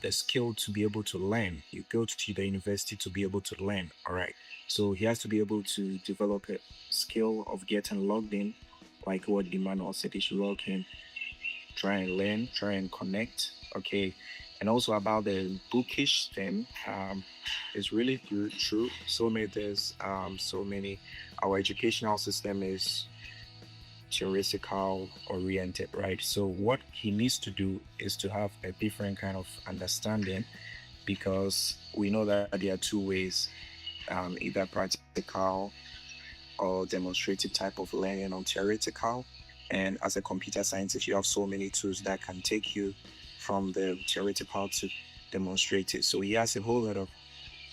the skill to be able to learn. You go to the university to be able to learn. All right. So he has to be able to develop a skill of getting logged in, like what Emmanuel said. He should log in, try and learn, try and connect. Okay. And also about the bookish thing, it's really true. So many. Our educational system is theoretical oriented, right? So what he needs to do is to have a different kind of understanding, because we know that there are two ways, either practical or demonstrative type of learning on theoretical. And as a computer scientist, you have so many tools that can take you from the theoretical to demonstrative. So he has a whole lot of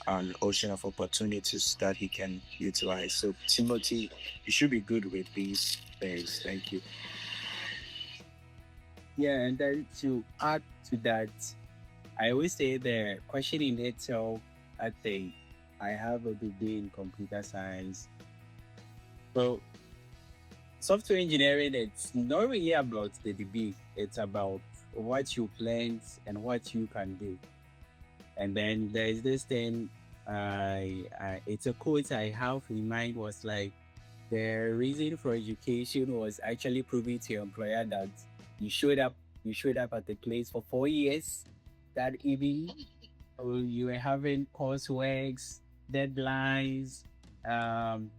an ocean of opportunities that he can utilize. So Timothy, you should be good with these things. Thank you. Yeah, and then to add to that, I always say the question in itself, I think I have a degree in computer science. Well, software engineering, it's not really about the degree. It's about what you planned and what you can do. And then there's this thing, it's a quote I have in mind, was like, the reason for education was actually proving to your employer that you showed up at the place for 4 years, that even you were having courseworks, deadlines,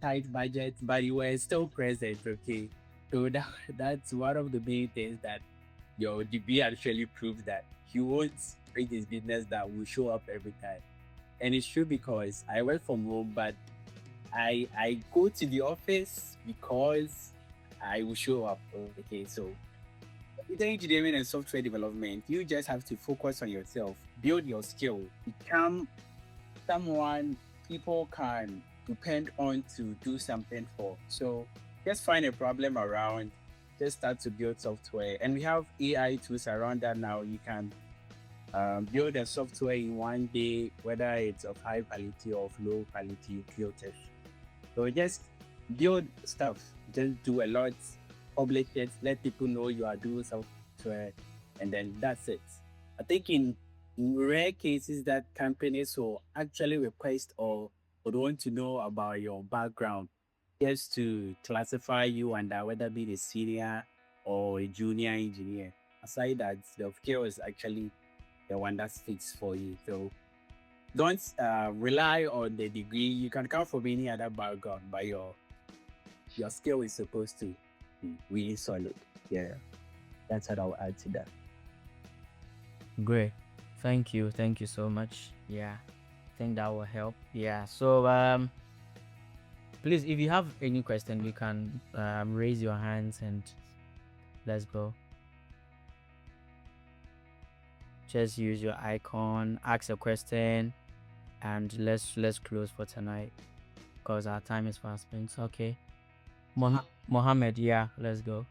tight budget, but you were still present. Okay, so that's one of the main things that your degree actually proves, that you won't create this business that will show up every time. And it's true, because I work from home, but I go to the office because I will show up. Okay, so with engineering and software development, you just have to focus on yourself, build your skill, become someone people can depend on to do something for. So just find a problem around, just start to build software. And we have AI tools around that now. You can build a software in one day, whether it's of high quality or of low quality, you build it. So just build stuff, just do a lot, publish it, let people know you are doing software, and then that's it. I think in rare cases that companies will actually request or would want to know about your background, just to classify you under whether be a senior or a junior engineer. Aside that, the skill is actually the one that fits for you. So don't rely on the degree. You can come from any other background, but your skill is supposed to be really solid. Yeah, that's what I'll add to that. Great. Thank you so much. Yeah, I think that will help. Yeah, so please, if you have any question, you can raise your hands and let's go. Just use your icon, ask a question, and let's close for tonight, because our time is fast spent. Okay, Mohammed, yeah, let's go.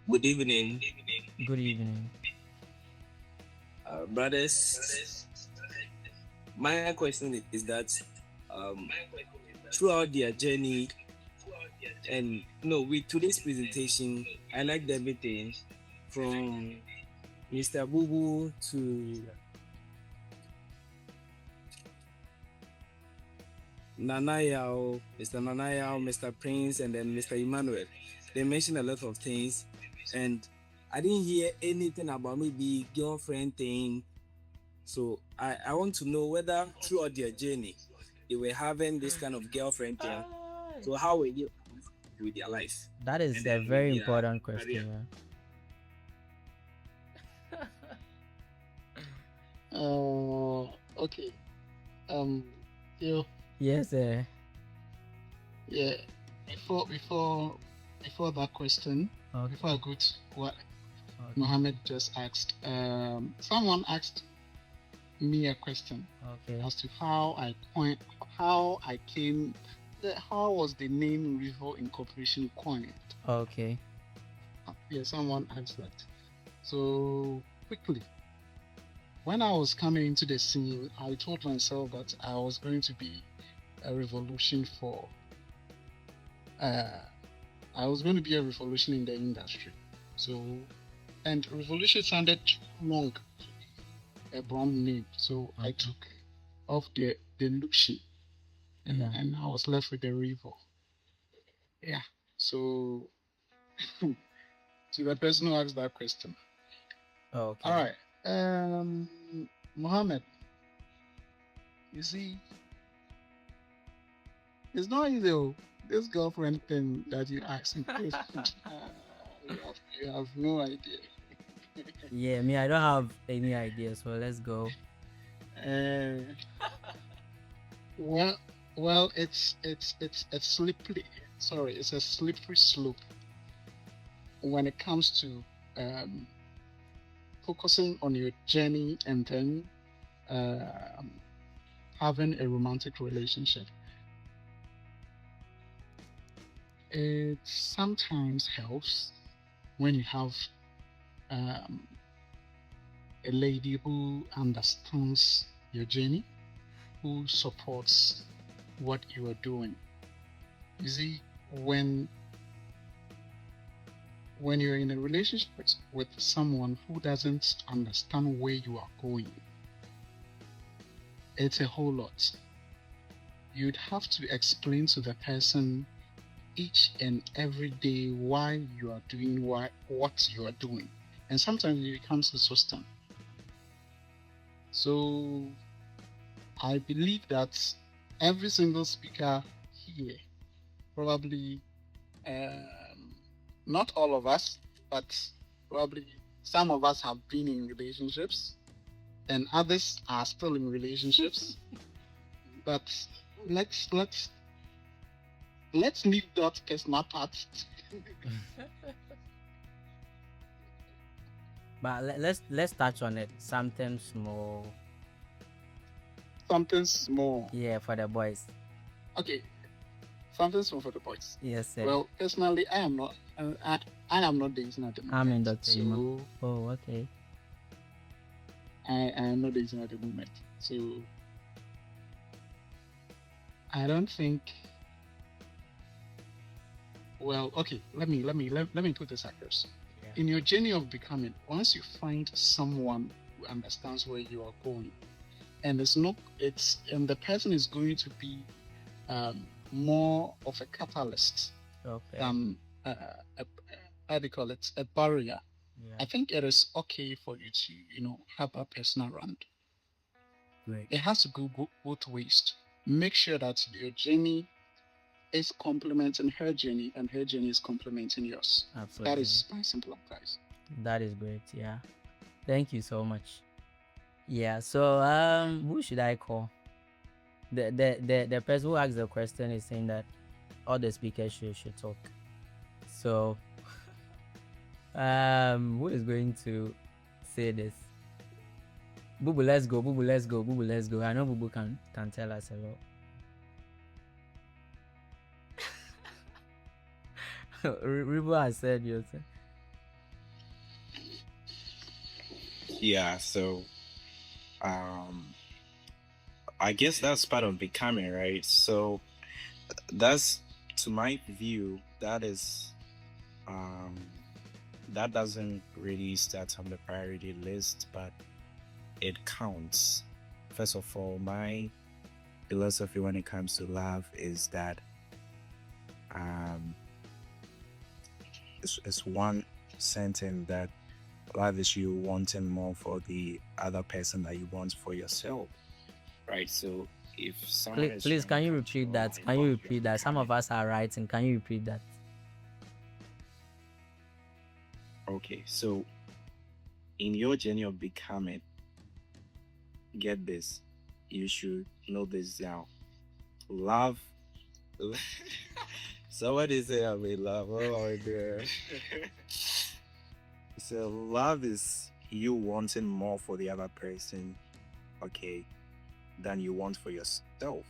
Good evening, Good evening. brothers. My question is that throughout their journey, and with today's presentation, I liked everything from Mr. Bubu to Nanayao, Mr. Nanayao, Mr. Prince, and then Mr. Emmanuel. They mentioned a lot of things, and I didn't hear anything about maybe girlfriend thing. So I want to know whether throughout their journey they were having this kind of girlfriend thing. So how were you with their life? That is a very important question. Okay. You Yes, yeah. Before that question, Okay. before I go to what Okay. Mohammed just asked, someone asked me a question Okay. as to how was the name River Incorporation coined? Okay. Yeah, someone asked that. So quickly, when I was coming into the scene, I told myself that I was going to be a revolution for. I was going to be a revolution in the industry. So, and revolution sounded too long to be a brand name, so I took off the Lucian, and I was left with the River. Yeah. So, to the person who asked that question. Okay. All right. Mohammed, you see, it's not easy. This girlfriend thing that you asked me, you have no idea. Yeah, me, I don't have any idea, so let's go. Uh, well, it's slippery. Sorry, it's a slippery slope when it comes to focusing on your journey and then having a romantic relationship. It sometimes helps when you have um, a lady who understands your journey, who supports what you are doing. You see, when you're in a relationship with someone who doesn't understand where you are going, it's a whole lot. You'd have to explain to the person each and every day why you are doing what you are doing. And sometimes it becomes exhausting. So I believe that every single speaker here, probably not all of us, but probably some of us have been in relationships and others are still in relationships. But let's leave that personal part. But let's touch on it. Something small. Something small. Yeah, for the boys. Okay, something small for the boys. Yes, sir. Well, personally, I am not. I am not dating at the moment. I'm in Dr. So, Ima. Oh, okay. I am not dating at the moment. So I don't think. Well, okay. Let me put this across. Yeah. In your journey of becoming, once you find someone who understands where you are going, and the person is going to be more of a catalyst than how do you call it, a barrier. Yeah. I think it is okay for you to have a person around. Great. It has to go both ways. Make sure that your journey is complementing her journey and her journey is complementing yours. Absolutely. That is my simple advice. That is great. Yeah. Thank you so much. Yeah. So who should I call? The person who asked the question is saying that all the speakers should talk. So who is going to say this? Bubu, let's go. Bubu, let's go. Bubu, let's go. I know Bubu can tell us a lot. Ribu has said yourself. Yeah, so I guess that's part of becoming, right? So that's, to my view, that is that doesn't really start on the priority list, but it counts. First of all, my philosophy when it comes to love is that it's one sentence that love is you wanting more for the other person that you want for yourself, right? So if someone please can you repeat that? Can you repeat that? Some of us are writing. Can you repeat that? Okay, so in your journey of becoming, get this, you should know this down. Love Somebody say I'm in love. Oh my god. So love is you wanting more for the other person, okay, than you want for yourself.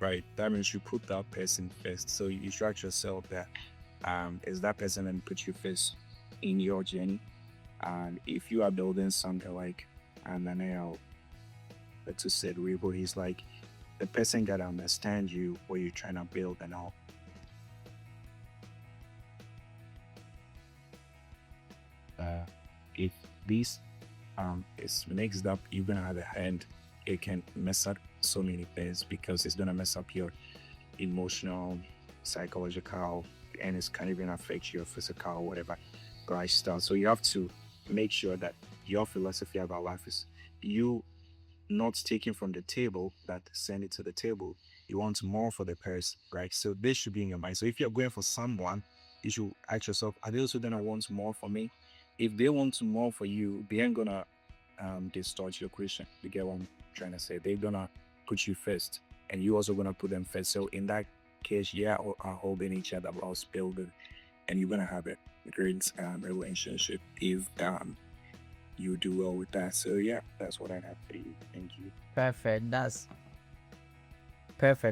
Right. That means you put that person first. So you instruct yourself that is that person and put you first in your journey. And if you are building something like Emmanuel to said Weibo, he's like the person gotta understand you what you're trying to build and all. If this is mixed up even at the end, it can mess up so many things because it's gonna mess up your emotional, psychological, and it's can even affect your physical, whatever lifestyle. So you have to make sure that your philosophy about life is you not taking from the table that send it to the table. You want more for the person, right? So this should be in your mind. So if you're going for someone, you should ask yourself, are they also gonna want more for me? If they want more for you, they ain't gonna distort your question. You get what I'm trying to say? They're gonna put you first, and you also gonna put them first. So in that case, yeah, are holding each other while building, and you're gonna have a great relationship if you do well with that. So yeah, that's what I have for you. Thank you. Perfect.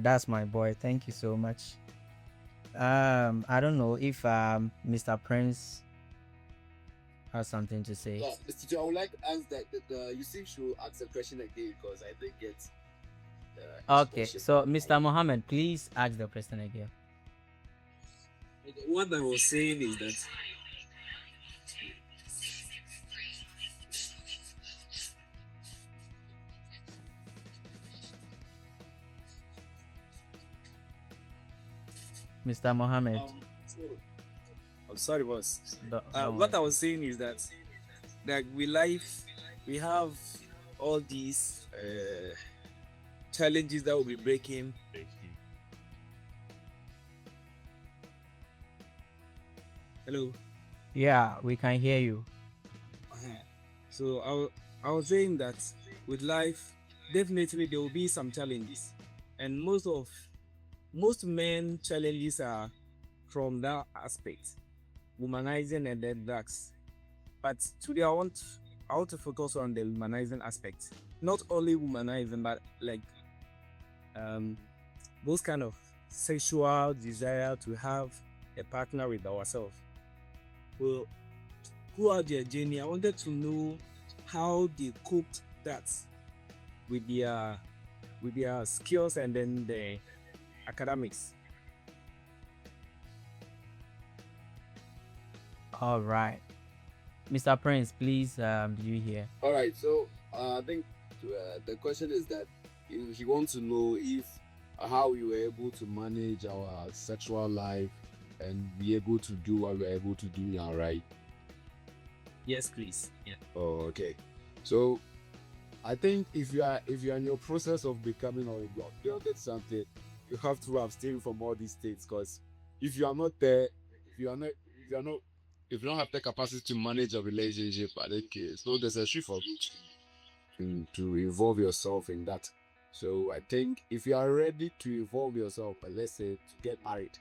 That's my boy. Thank you so much. I don't know if Mr. Prince has something to say. Yeah, Mr. Joe, I would like to ask that you see should ask the question again because I didn't get Okay, question. so Mr. Mohammed, please ask the question again. What I was saying is that Mr. Mohammed. I'm sorry, boss. Don't What I worry. was saying is that we have all these challenges that will be breaking. Hello. Yeah, we can hear you. So I was saying that with life, definitely there will be some challenges, and most men challenges are from that aspect, womanizing and then drugs. But today I want to focus on the womanizing aspect, not only womanizing, but like those kind of sexual desire to have a partner with ourselves. Well, throughout their journey, I wanted to know how they coped that with their skills and then the academics. All right. Mr. Prince, please, do you hear? All right, so I think the question is that he wants to know if how we were able to manage our sexual life and be able to do what we're able to do now, right? Yes, please. Yeah. Oh, okay. So I think if you are in your process of becoming or you're building something, you have to abstain from all these things because if you are not there, if you don't have the capacity to manage a relationship, I think it's not necessary for you to involve yourself in that. So I think if you are ready to involve yourself, let's say to get married,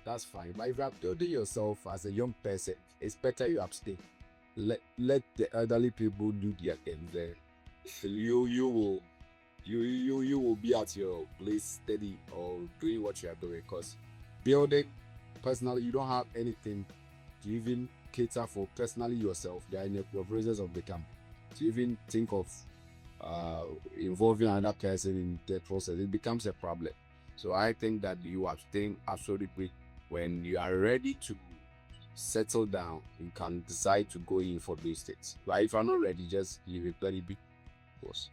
that's fine. But if you are building yourself as a young person, it's better you abstain. Let the elderly people do their thing there. You will be at your place steady or doing what you are doing because building personally you don't have anything to even cater for personally yourself. They are in the process of become to even think of involving another person in the process, it becomes a problem. So I think that you abstain absolutely when you are ready to settle down. You can decide to go in for these things. But if you're not ready, just leave it. Let it be. Boss.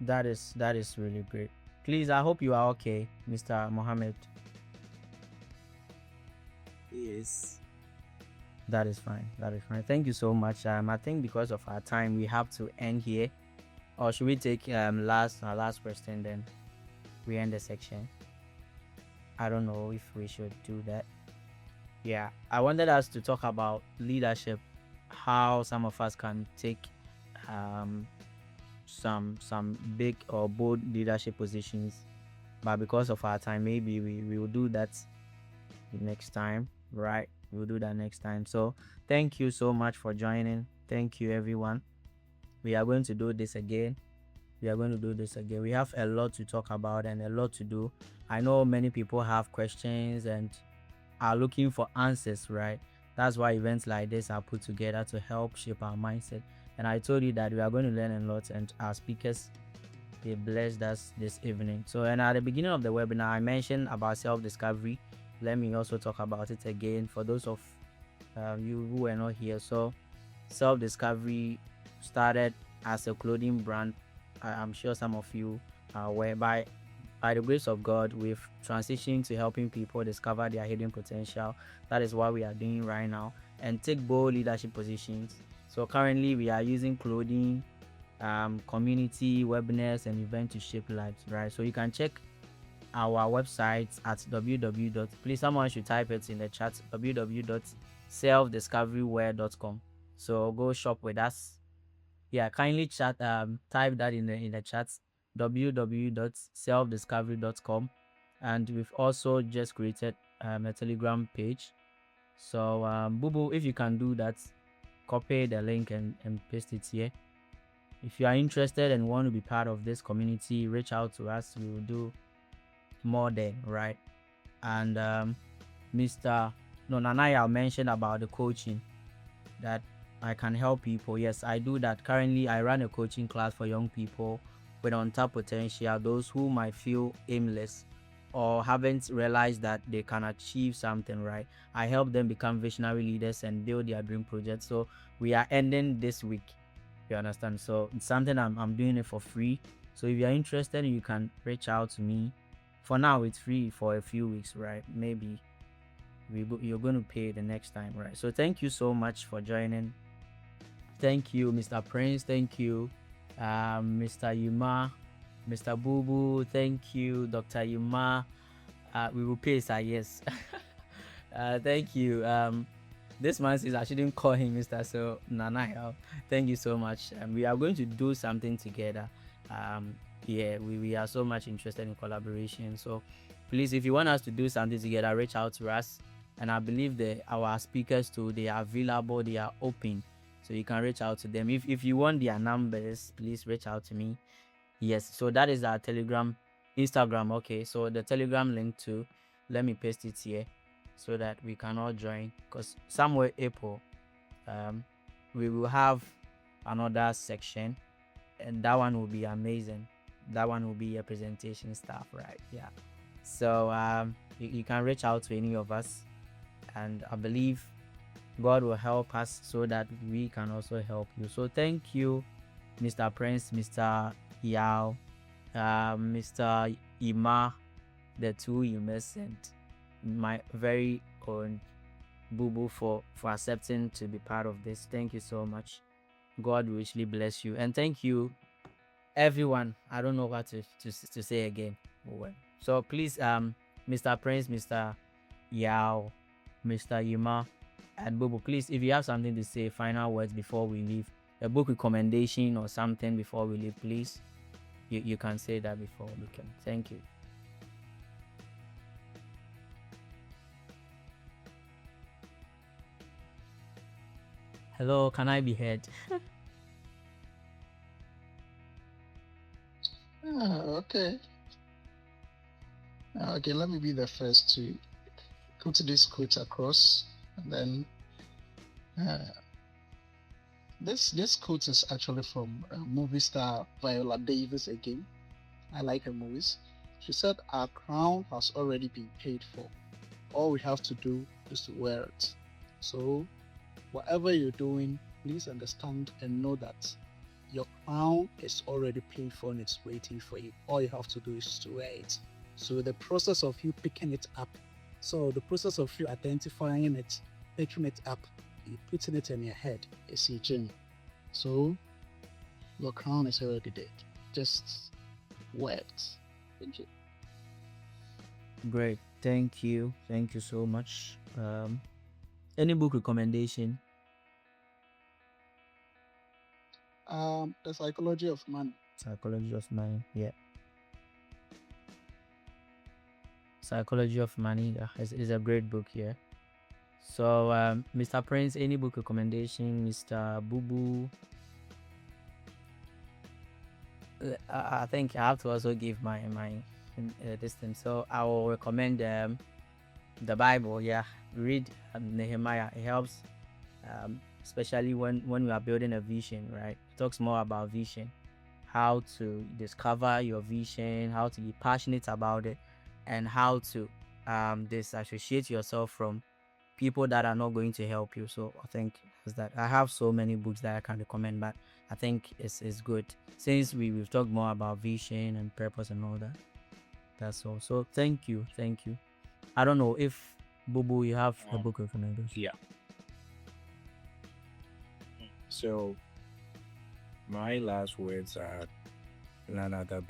That is really great. Please, I hope you are okay, Mr. Mohammed. Yes. That is fine. Thank you so much. I think because of our time, we have to end here. Or should we take last question, then we end the section? I don't know if we should do that. Yeah, I wanted us to talk about leadership, how some of us can take some big or bold leadership positions but because of our time, maybe we will do that next time, right? We'll do that next time. So thank you so much for joining. Thank you, everyone. We are going to do this again. We have a lot to talk about and a lot to do. I know many people have questions and are looking for answers, right? That's why events like this are put together to help shape our mindset. And I told you that we are going to learn a lot, and our speakers, they blessed us this evening. So, and at the beginning of the webinar, I mentioned about self-discovery. Let me also talk about it again for those of you who were not here. So, self-discovery started as a clothing brand. I'm sure some of you are aware. By the grace of God, we've transitioned to helping people discover their hidden potential. That is what we are doing right now, and take bold leadership positions. So currently, we are using clothing, community, webinars, and events to shape lives, right? So you can check our website at www. Please, someone should type it in the chat, www.selfdiscoveryware.com. So go shop with us. Yeah, kindly type that in the chat, www.selfdiscovery.com. And we've also just created a Telegram page. So Boo Boo, if you can do that, copy the link and paste it here. If you are interested and want to be part of this community, reach out to us. We will do more there, right? And Nanaya mentioned about the coaching, that I can help people. Yes, I do that. Currently, I run a coaching class for young people with untapped potential, those who might feel aimless or haven't realized that they can achieve something, right? I help them become visionary leaders and build their dream projects. So we are ending this week. You understand? So it's something I'm doing it for free. So if you're interested, you can reach out to me. For now, it's free for a few weeks, right? Maybe you're going to pay the next time, right? So thank you so much for joining. Thank you, Mr. Prince. Thank you, Mr. Yuma, Mr. Boo Boo. Thank you, Dr. Yuma. We will pay, sir. Yes. Thank you. This man says I shouldn't call him Mr. So Nana. Thank you so much. We are going to do something together. Yeah, we are so much interested in collaboration. So please, if you want us to do something together, reach out to us. And I believe that our speakers too, they are available, they are open. So you can reach out to them. If you want their numbers, please reach out to me. Yes, so that is our Telegram, Instagram. Okay, so the Telegram link too, let me paste it here so that we can all join. Because somewhere April, we will have another section, and that one will be amazing. That one will be a presentation stuff, right? Yeah. So you can reach out to any of us, and I believe God will help us so that we can also help you. So thank you, Mr. Prince, Mr. Yao, Mr. Ima, the two you mentioned, my very own Boo Boo for accepting to be part of this. Thank you so much. God richly bless you, and thank you, everyone. I don't know what to say again. Well, so please, Mr. Prince, Mr. Yao, Mr. Yima, and Boo Boo, please, if you have something to say, final words before we leave, a book recommendation or something before we leave, please. You can say that before we can. Thank you. Hello, can I be heard? Okay. Okay, let me be the first to put this quote across, and then this quote is actually from movie star Viola Davis again. I like her movies. She said, "Our crown has already been paid for. All we have to do is to wear it." So, whatever you're doing, please understand and know that your crown is already paid for and it's waiting for you. All you have to do is to wear it. So the process of you picking it up, so the process of you identifying it, picking it up, you putting it in your head is your journey. So your crown is already dead. Just wear it. Thank you. Great. Thank you so much. Any book recommendation? The Psychology of Money. Psychology of Money. Yeah. Psychology of Money. Is a great book here. So, Mr. Prince, any book recommendation? Mr. Boo Boo. I think I have to also give my this thing. So I will recommend the Bible. Yeah, read Nehemiah. It helps, especially when we are building a vision. Right, it talks more about vision, how to discover your vision, how to be passionate about it, and how to disassociate yourself from people that are not going to help you. So I think is that I have so many books that I can recommend, but I think it's good since we've talked more about vision and purpose and all that. That's all. So thank you. I don't know if Bubu, you have a book recommendation. Yeah. So my last words are none other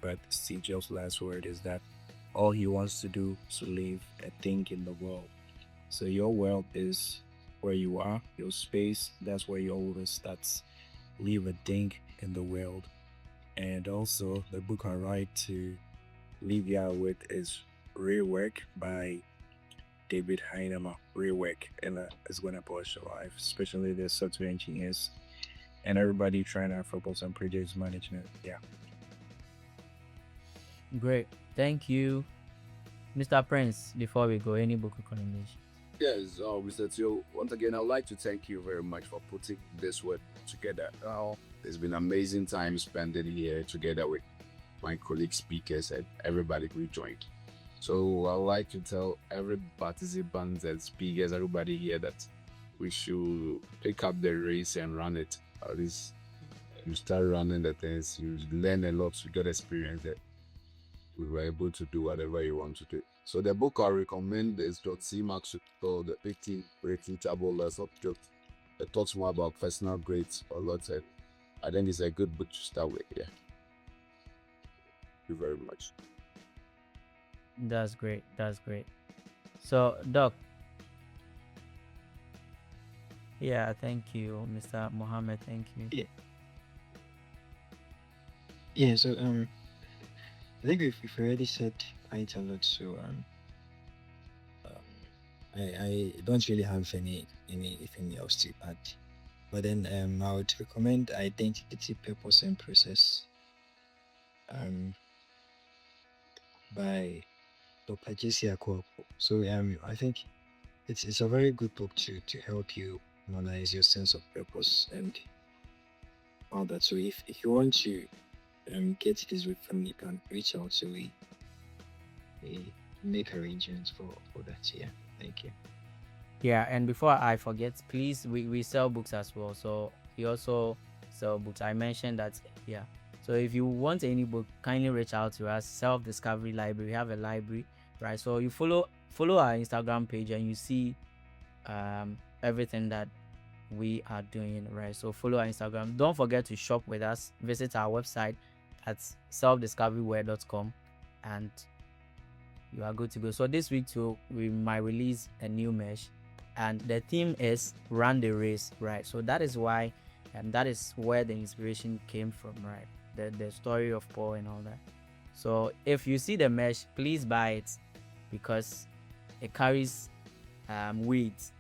but Steve Jobs' last word is that all he wants to do is to leave a thing in the world. So your world is where you are, your space, that's where you always starts. Leave a thing in the world. And also the book I write to leave you with is Rework by David Heinemeier. Rework, and it's gonna push your life, especially the software engineers and everybody trying to focus on project management. Yeah. Great. Thank you. Mr. Prince, before we go, any book recommendation? Yes, Mr. Tio, once again, I'd like to thank you very much for putting this work together. It's been amazing time spending here together with my colleague speakers and everybody who joined. So I'd like to tell every participants and speakers, everybody here, that we should pick up the race and run it. At least you start running the things, you learn a lot, you get experience that we were able to do whatever you want to do. So the book I recommend is C. Maxwell, The 15 Teachable Subject. It talks more about personal growth a lot. I think it's a good book to start with. Yeah. Thank you very much. That's great. So, Doc. Yeah, thank you, Mr. Mohammed. Thank you. Yeah, so I think we've already said quite a lot, so I don't really have anything else to add. But then I would recommend Identity, Purpose and Process by Dr. J.C. Akwapo. So I think it's a very good book to help you analyze your sense of purpose and all that. So if you want to get this with them, you can reach out so we make arrangements for that. Yeah, thank you. Yeah, and before I forget, please, we sell books as well. So we also sell books. I mentioned that. Yeah. So if you want any book, kindly reach out to us. Self-Discovery Library. We have a library, right? So you follow our Instagram page and you see everything that we are doing, right? So follow our Instagram. Don't forget to shop with us. Visit our website at selfdiscoveryware.com and you are good to go. So this week too, we might release a new mesh and the theme is run the race, right? So that is why and that is where the inspiration came from, right? The story of Paul and all that. So if you see the mesh, please buy it because it carries weight.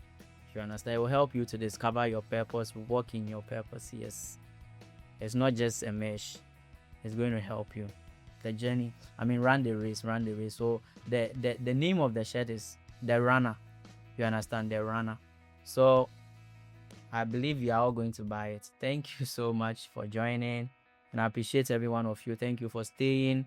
You understand? It will help you to discover your purpose, walk in your purpose. Yes, it's not just a mesh. It's going to help you. The journey. Run the race. So the name of the shirt is The Runner. You understand? The Runner. So I believe you are all going to buy it. Thank you so much for joining, and I appreciate every one of you. Thank you for staying.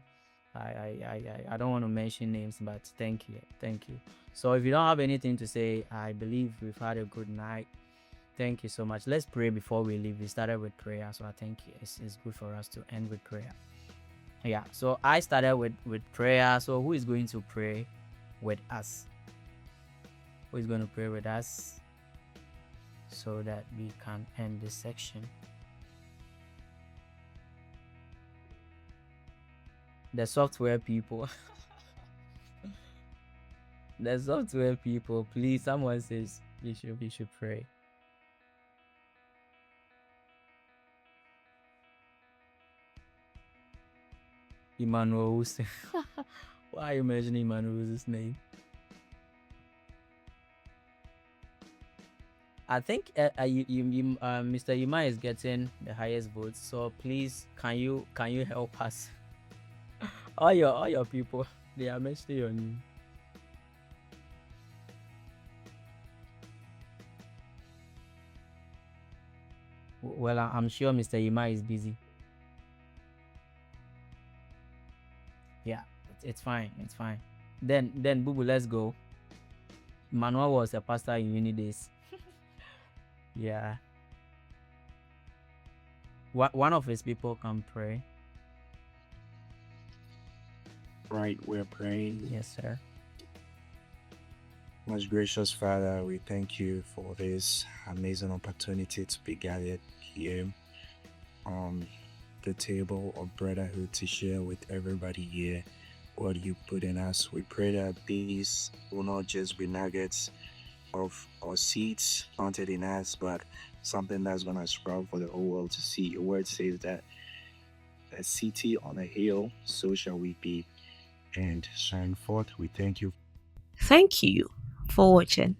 I don't want to mention names, but thank you. So if you don't have anything to say, I believe we've had a good night. Thank you so much. Let's pray before we leave. We started with prayer, so I think it's good for us to end with prayer. Yeah, so I started with prayer. So who is going to pray with us? Who is going to pray with us so that we can end this section? The software people. The software people, please. Someone says we should pray. Emmanuel Owusu. Why are you mentioning Emmanuel Owusu's name? I think Mr. Yuma is getting the highest votes. So please, can you help us? all your people, they are mentioning your name. Well, I'm sure Mr. Yuma is busy. Yeah, it's fine. It's fine. Then Boo Boo, let's go. Manuel was a pastor in uni days. Yeah. One of his people can pray. Right, we're praying. Yes, sir. Most gracious Father, we thank you for this amazing opportunity to be gathered here on the table of brotherhood to share with everybody here what you put in us. We pray that these will not just be nuggets of or seeds planted in us, but something that's going to sprout for the whole world to see. Your word says that a city on a hill, so shall we be. And shine forth, we thank you. Thank you for watching.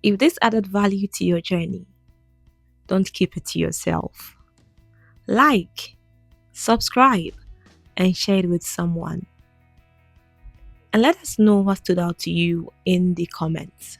If this added value to your journey, don't keep it to yourself. Like, subscribe, and share it with someone. And let us know what stood out to you in the comments.